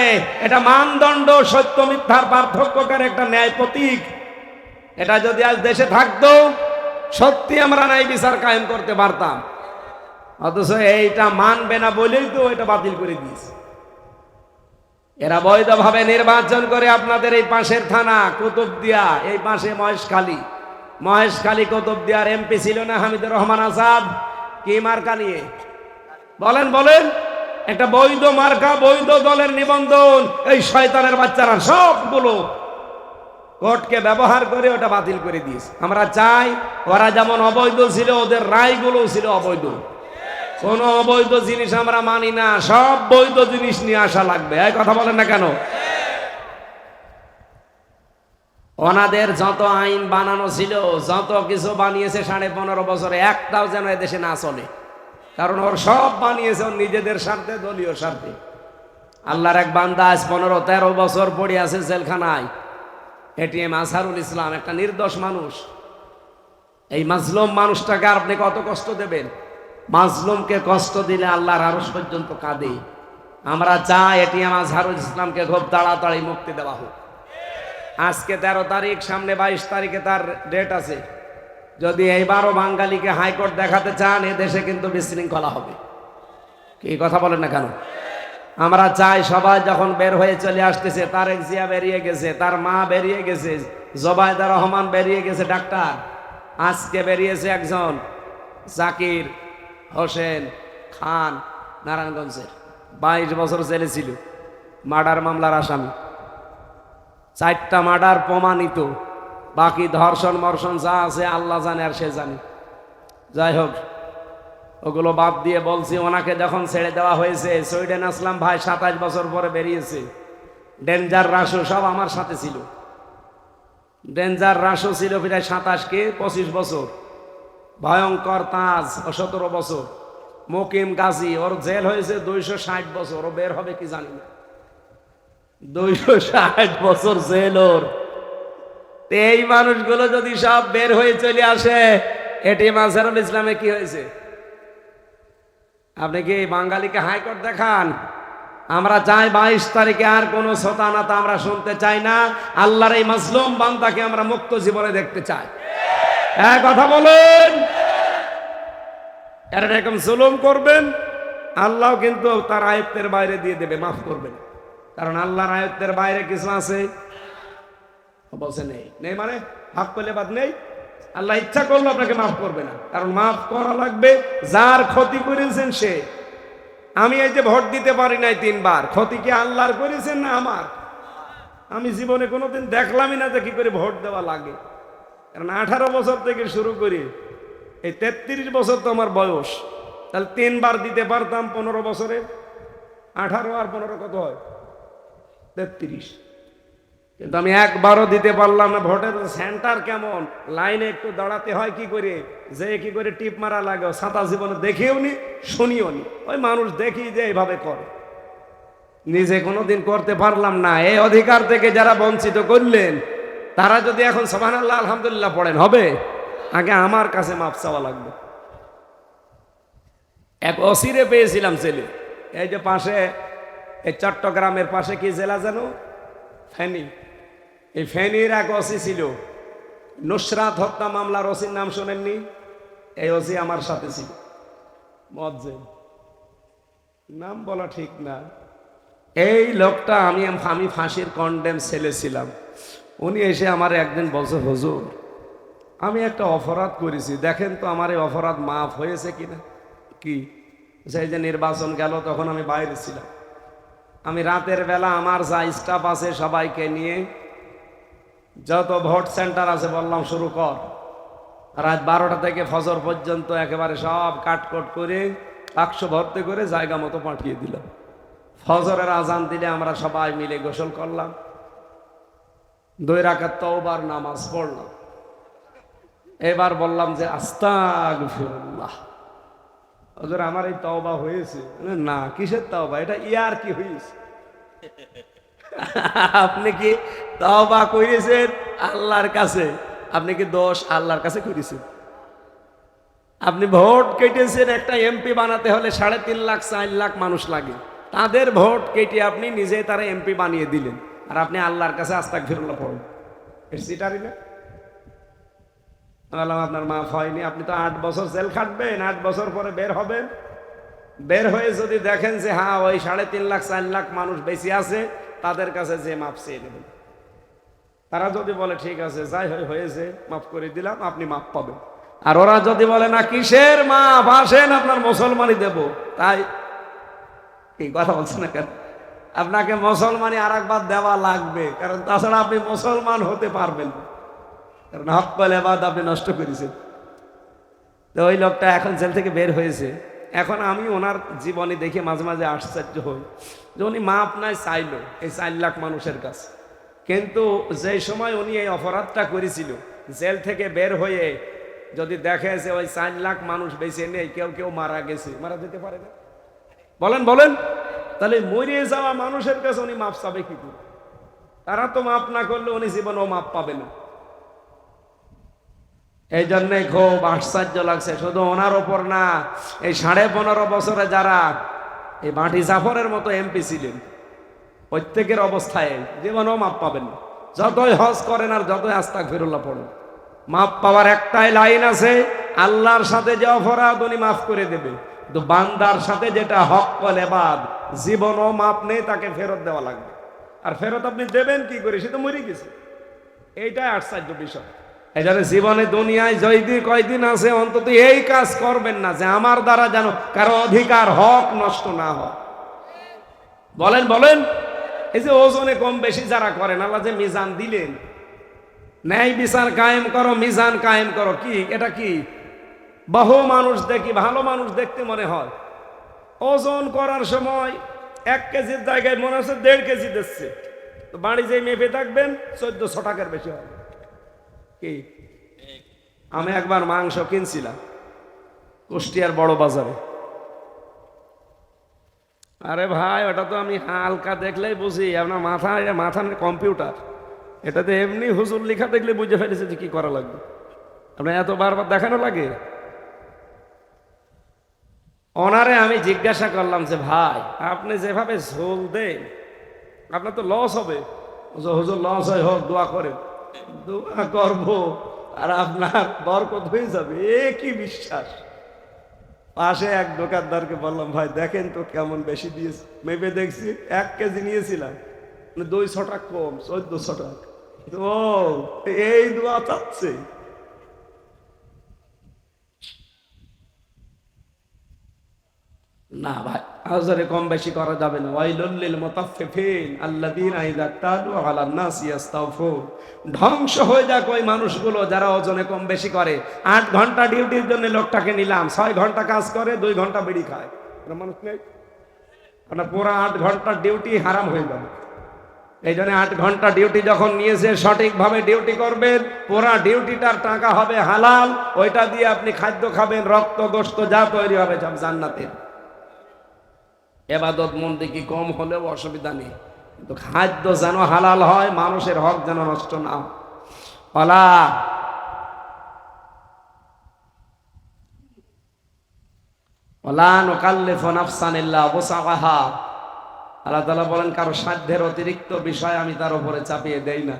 এটা মানদণ্ড, সত্য মিথ্যার পার্থক্যকার একটা ন্যায় প্রতীক। এটা যদি আজ দেশে থাকতো, সত্যি আমরা ন্যায় বিচার কায়েম করতে পারতাম। অথচ এইটা মানবে না বলেই তো এটা বাতিল করে দিয়েছে। এরা বৈধভাবে নির্বাচন করে আপনাদের এই পাশের থানা কুতুবদিয়া, এই পাশে মহেশখালী কুতুবদিয়ার এমপি ছিল না হামিদুর রহমান আজাদ? কি মার্কা নিয়ে বলেন বলেন? একটা বৈধ মার্কা, বৈধ দলের নিবন্ধন। এই শয়তানের বাচ্চারা সবগুলো কোর্টকে ব্যবহার করে ওটা বাতিল করে দিয়েছে। আমরা চাই ওরা যেমন অবৈধ ছিল, ওদের রায়গুলো ছিল অবৈধ। কোন অবৈধ জিনিস আমরা মানি না, সব বৈধ জিনিস নিয়ে আসা লাগবে। এই কথা বলেন না কেন? ওনাদের যত আইন বানানো ছিল, যত কিছু বানিয়েছে 15.5 বছরে, একটাও যেন এদেশে না চলে। কারণ ওর সব বানিয়েছে ওর নিজেদের স্বার্থে, দলীয় স্বার্থে। আল্লাহর এক বান্দা আজ 15-13 বছর পড়ে আছে জেলখানায়, এটিএম আজহারুল ইসলাম, একটা নির্দোষ মানুষ। এই মাজলুম মানুষটাকে আপনি কত কষ্ট দেবেন? মাজলুমকে কষ্ট দিলে আল্লাহর আরশ পর্যন্ত কাঁদে। আমরা চাই এটিএম আজহারুল ইসলামকে খুব তাড়াতাড়ি মুক্তি দেওয়া হোক। আজকে 13 তারিখ, সামনে 22 তারিখে তার ডেট আছে। যদি এইবারও বাঙালিকে হাইকোর্ট দেখাতে চান, এ দেশে কিন্তু বিশৃঙ্খলা হবে। কি কথা বলেন না কেন? আমরা চাই সবাই যখন বের হয়ে চলে আসতেছে, তারেক জিয়া বেরিয়ে গেছে, তার মা বেরিয়ে গেছে, জোবায়দা রহমান বেরিয়ে গেছে, ডাক্তার আজকে বেরিয়েছে একজন জাকির হোসেন খান, নারায়ণগঞ্জের, 22 বছর জেলে ছিল, মার্ডার মামলার আসামি। 4টা মার্ডার প্রমাণিত, বাকি ধর্ষণ মর্ষণ যা আছে আল্লাহ জানে আর সে জানে। যাই হোক, ওগুলো বাদ দিয়ে বলছি, ওনাকে যখন ছেড়ে দেওয়া হয়েছে, সুইডেন আসলাম ভাই 27 বছর পরে বেরিয়েছে। ডেঞ্জার রাসু সব আমার সাথে ছিল। ডেঞ্জার রাসু ছিল প্রায় 27-25 বছর। ভয়ঙ্কর তাজ ও 17 বছর। মুকিম গাজী, ওর জেল হয়েছে 260 বছর, ও বের হবে কি জানি না। 260 বছর জেল ওর। এই মানুষগুলো যদি সব বের হয়ে চলে আসে, এটিএম আজহারুল ইসলামে কি হয়েছে? আপনি কি বাঙালিকে হাইকোর্ট দেখান? আমরা চাই 22 তারিখে আর কোনো শতানাতা আমরা শুনতে চাই না। আল্লাহর এই মাজলুম বান্দাকে আমরা মুক্ত জীবনে দেখতে চাই। এক কথা বলেন, এরকম জুলুম করবেন, আল্লাহ কিন্তু তার আয়ত্তের বাইরে দিয়ে দেবে, মাফ করবেন। কারণ আল্লাহর আয়ত্তের বাইরে কিছু আছে? বলছে নেই। নেই মানে হাফ করলে বাদ নেই। আল্লাহ ইচ্ছা করলে আপনাকে মাফ করবে না, কারণ মাফ করা লাগবে যার ক্ষতি করেছেন সে। আমি এই যে ভোট দিতে পারি নাই 3 বার, ক্ষতি কি আল্লাহর করেছেন না আমার? আমি জীবনে কোনোদিন দেখলামই না যে কি করে ভোট দেওয়া লাগে। কারণ 18 বছর থেকে শুরু করি, এই 33 বছর তো আমার বয়স। তাহলে 3 বার দিতে পারতাম 15 বছরে। 18 আর 15 কত হয়? 33। কিন্তু আমি একবারও দিতে পারলাম না। ভোটের সেন্টার কেমন, লাইনে একটু দাঁড়াতে হয় কি করে, যে কি করে টিপ মারা লাগে, ছাতা জীবনে দেখেও নি, শুনিও নি। ওই মানুষ দেখি যে এইভাবে করে, নিজে কোনোদিন করতে পারলাম না। এই অধিকার থেকে যারা বঞ্চিত করলেন, তারা যদি এখন সুবহানাল্লাহ আলহামদুলিল্লাহ পড়েন, হবে? আগে আমার কাছে মাপ চাওয়া লাগবে। এক অসিরে পেয়েছিলাম ছেলে, এই যে পাশে, এই চট্টগ্রামের পাশে কি জেলা যেন, ফেনী। এই ফেনীর এক ওসি ছিল, নুসরাত হত্যা মামলার ওসির নাম শোনেননি? এই ওসি আমার সাথে ছিল। মজ্জেদ, নাম বলা ঠিক না, এই লোকটা আমি ফাঁসির কন্ডেম ছেলে ছিলাম। উনি এসে আমার একদিন বলছে, হুজুর আমি একটা অপরাধ করেছি, দেখেন তো আমার এই অপরাধ মাফ হয়েছে কিনা। কি? সেই যে নির্বাচন গেল তখন আমি বাইরে ছিলাম, আমি রাতের বেলা আমার যা স্টাফ আছে সবাইকে নিয়ে যত ভোট সেন্টার আছে বললাম শুরু কর। রাত 12টা থেকে ফজর পর্যন্ত একেবারে সব কাটকট করে বাক্স ভর্তি করে জায়গা মতো পাঠিয়ে দিলাম। ফজরের আজান দিলে আমরা সবাই মিলে গোসল করলাম, 2 রাকাত তওবার নামাজ পড়লাম। এবার বললাম যে আস্তাগফিরুল্লাহ, হুজুর আমার এই তওবা হয়েছে। না, কিসের তওবা? এটা ইয়ার কি হয়েছে? আপনি কি তওবা করেছেন আল্লাহর কাছে? আপনি কি দোষ আল্লাহর কাছে করেছেন? আপনি ভোট কেটেছেন, একটা এমপি বানাতে হলে 3.5 লাখ 4 লাখ মানুষ লাগে, তাদের ভোট কেটে আপনি নিজে তারা এমপি বানিয়ে দিলেন, আর আপনি আল্লাহর কাছে আস্তাগফিরুল্লাহ পড়েন। সিটারি না? বললাম আপনার মাফ হয়নি, আপনি তো 8 বছর জেল খাটবেন, 8 বছর পরে বের হবেন। বের হয়ে যদি দেখেন যে হ্যাঁ ওই 3.5 লাখ 4 লাখ মানুষ বেশি আছে, তাদের কাছে যে মাফ চেয়ে নেবেন। তারা যদি বলে ঠিক আছে যাই হয়েছে মাফ করে দিলাম, আপনি মাফ পাবেন। আর ওরা যদি বলে না কিসের মাফ, আসেন আপনার মুসলমানই দেব, তাই এই কথা বলছে না কেন? আপনাকে মুসলমানই আর একবার দেওয়া লাগবে, কারণ তাছাড়া আপনি মুসলমান হতে পারবেন না, কারণ হক্কল ইবাদ আপনি নষ্ট করেছেন। তো ওই লোকটা এখন জেল থেকে বের হয়েছে। এখন আমি ওনার জীবনে দেখে মাঝে মাঝে আশ্চর্য হই যে উনি মাপ নাই চাইলো এই 4 লাখ মানুষের কাছে, কিন্তু যে সময় উনি এই অপরাধটা করেছিল জেল থেকে বের হয়ে যদি দেখে যে ওই 4 লাখ মানুষ বেঁচে নেই, কেউ কেউ মারা গেছে, মারা যেতে পারে না? বলেন বলেন, তাহলে মরে যাওয়া মানুষের কাছে উনি মাপ চাবে কি করে? তারা তো মাপ না করলে উনি জীবনেও মাপ পাবে না। এই জন্যে খুব আশ্চর্য লাগছে, শুধু ওনার ওপর না, এই 15.5 বছরে যারা এই মাটি জাফরের মতো এমপি ছিলেন, প্রত্যেকের অবস্থায় জীবনেও মাপ পাবেন না। যতই হজ করেন আর যতই আস্তাগফিরুল্লাহ পড়েন, মাপ পাওয়ার একটাই লাইন আছে, আল্লাহর সাথে যে অপরাধ উনি মাফ করে দেবে, কিন্তু বান্দার সাথে যেটা হক্কল ইবাদ জীবনও মাপ নেই, তাকে ফেরত দেওয়া লাগবে। আর ফেরত আপনি দেবেন কি করে? সে তো মরে গেছে। এইটাই আশ্চর্য বিষয়। এই জন্য জীবনে দুনিয়ায় জয়দিন কয়দিন আছে, অন্তত এই কাজ করবেন না যে আমার দ্বারা যেন কারো অধিকার হক নষ্ট না হয়। বলেন বলেন, এই যে ওজনে কম বেশি যারা করেন, আল্লাহ যে মিজান দিলেন, ন্যায় বিচার কায়েম করো, মিজান কায়েম করো, কি এটা? কি বহু মানুষ দেখি, ভালো মানুষ দেখতে মনে হয়, ওজন করার সময় 1 কেজির জায়গায় মনে হচ্ছে 1.5 কেজি দিচ্ছে, তো বাড়ি যে মেপে থাকবেন 1400 টাকার বেশি হবে। কি? আমি একবার মাংস কিনছিলাম কুষ্টিয়ার বড় বাজারে। আরে ভাই, ওটা তো আমি হালকা দেখলেই বুঝি, আপনার মাথা কম্পিউটার, এটাতে এমনি হুজুর লেখা দেখলে বুঝে ফেলেছে যে কি করা লাগবে। আপনার এত বারবার দেখানো লাগে? ওনারে আমি জিজ্ঞাসা করলাম যে ভাই আপনি যেভাবে ঝোল দেন আপনার তো লস হবে। হুজুর লস হয় হোক, দোয়া করেন। দোয়া করবো আর আপনার বরকত হয়ে যাবে, এ কি বিশ্বাস। পাশে এক দোকানদারকে বললাম ভাই দেখেন তো কেমন বেশি দিয়েছে, মেপে দেখছি 1 কেজি নিয়েছিলাম, 200 টাকা কম, 1400 টাকা। ও এই দোয়া চাচ্ছে। না ভাই, আজরে কম বেশি করা যাবে না। ওয়াইলুল লিল মুতাফফিফিন আল্লাযীনা ইযা তালু আলান নাসি ইস্তাওফুন। ধ্বংস হয়ে যাক ওই মানুষগুলো যারা ওজনে কম বেশি করে। 8 ঘন্টা ডিউটির জন্য লোকটাকে নিলাম, 6 ঘন্টা কাজ করে, 2 ঘন্টা বিড়ি খায়। এরকম মানুষ নেই? আপনার পুরো 8 ঘন্টার ডিউটি হারাম হয়ে যাবে। এই জন্য 8 ঘন্টা ডিউটি যখন নিয়েছে সঠিকভাবে ডিউটি করবেন, পুরা ডিউটিটার টাকা হবে হালাল, ওইটা দিয়ে আপনি খাদ্য খাবেন, রক্ত গোশত যা তৈরি হবে সব জান্নাতের। এবাদত মন্দি কি কম হলেও অসুবিধা নেই, কিন্তু খাদ্য যেন হালাল হয়, মানুষের হক যেন নষ্ট না হয়। আল্লাহ তাআলা বলেন কারো সাধ্যের অতিরিক্ত বিষয় আমি তার উপরে চাপিয়ে দেই না।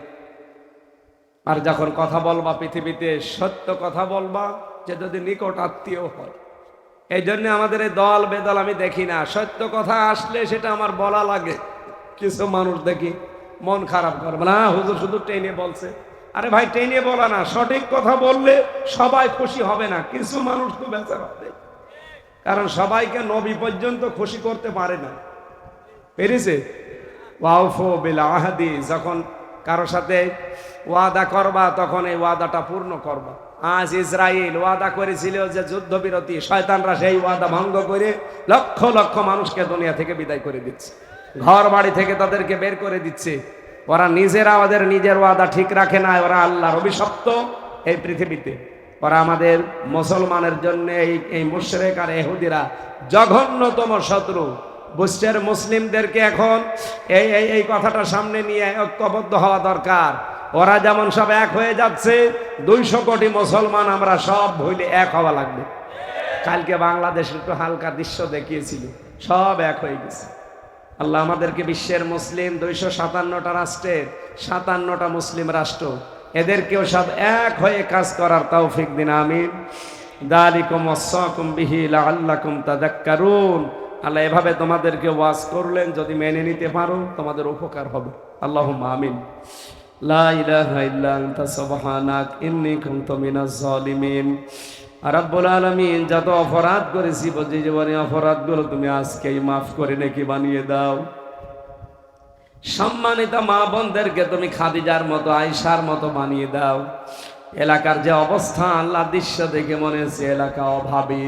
আর যখন কথা বলবা পৃথিবীতে সত্য কথা বলবা, যে যদি নিকট আত্মীয় হয়। এই জন্য আমাদের এই দল বেদল আমি দেখি না, সত্য কথা আসলে সেটা আমার বলা লাগে, কিছু মানুষ দেখি মন খারাপ করবে না, হুজুর শুধু টেনে বলছে। আরে ভাই, টেনে বলা না, সঠিক কথা বললে সবাই খুশি হবে না, কিছু মানুষ তো বেচারা হবে। কারণ সবাইকে নবী পর্যন্ত খুশি করতে পারে না, পেরেছে? ওয়াউফু বিল আহদি, যখন কারো সাথে ওয়াদা করবা তখন এই ওয়াদাটা পূর্ণ করবা। আজ ইসরায়েল ওয়াদা করেছিল যে যুদ্ধবিরতি, শয়তানরা সেই ওয়াদা ভঙ্গ করে লক্ষ লক্ষ মানুষকে দুনিয়া থেকে বিদায় করে দিচ্ছে, ঘর বাড়ি থেকে তাদেরকে বের করে দিচ্ছে। ওরা নিজেরা ওদের নিজের ওয়াদা ঠিক রাখে না, ওরা আল্লাহর অভিশপ্ত এই পৃথিবীতে। ওরা আমাদের মুসলমানের জন্য এই মুশরিক আর ইহুদিরা জঘন্যতম শত্রু। বুঝছেন? মুসলিমদেরকে এখন এই কথাটা সামনে নিয়ে ঐক্যবদ্ধ হওয়া দরকার। ওরা যেমন সব এক হয়ে যাচ্ছে, 200 কোটি মুসলমান আমরা সব ভুলে এক হওয়া লাগবে। কালকে বাংলাদেশ একটু হালকা দৃশ্য দেখিয়েছিল, সব এক হয়ে গেছে। আল্লাহ আমাদেরকে বিশ্বের মুসলিম 257টা রাষ্ট্রের 57টা মুসলিম রাষ্ট্র, এদেরকেও সব এক হয়ে কাজ করার তৌফিক দিন, আমিন। যালিকুম ওয়াসাকুম বিহি লাআল্লাকুম তাযাক্কারুন। আল্লাহ এভাবে তোমাদেরকে ওয়াজ করলেন, যদি মেনে নিতে পারো তোমাদের উপকার হবে। আল্লাহুম্মা আমিন। লা ইলাহা ইল্লা আনতা সুবহানাক ইন্নী কুনতু মিনাজ জালিমিন। রব্বুল আলামিন, যত অপরাধ করেছি বুঝি জীবনে, অপরাধগুলো তুমি আজকেই মাফ করে নাকি বানিয়ে দাও। সম্মানিত মা বোনদেরকে তুমি খাদিজার মতো, আয়েশার মতো বানিয়ে দাও। এলাকার যে অবস্থা, আল্লাহ দৃশ্য দেখে মনে হচ্ছে এলাকা অভাবী,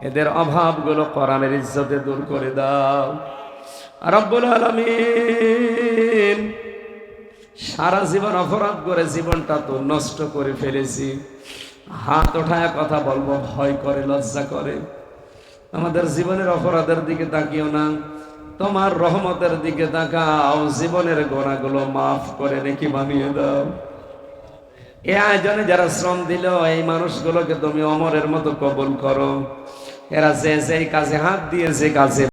এদের অভাবগুলো কোরআনের ইজ্জতে দূর করে দাও রব্বুল আলামিন। সারা জীবন অপরাধ করে জীবনটা তো নষ্ট করে ফেলেছি, হাত ওঠায় কথা বলবো ভয় করে, লজ্জা করে। আমাদের জীবনের অপরাধের দিকে তাকিও না, তোমার রহমতের দিকে তাকাও। জীবনের গোনাগুলো মাফ করে নেকি বানিয়ে দাও। এই আয়োজনে যারা শ্রম দিল, এই মানুষগুলোকে তুমি অমরের মতো কবুল করো। এরা যে কাজে হাত দিয়েছে, কাজে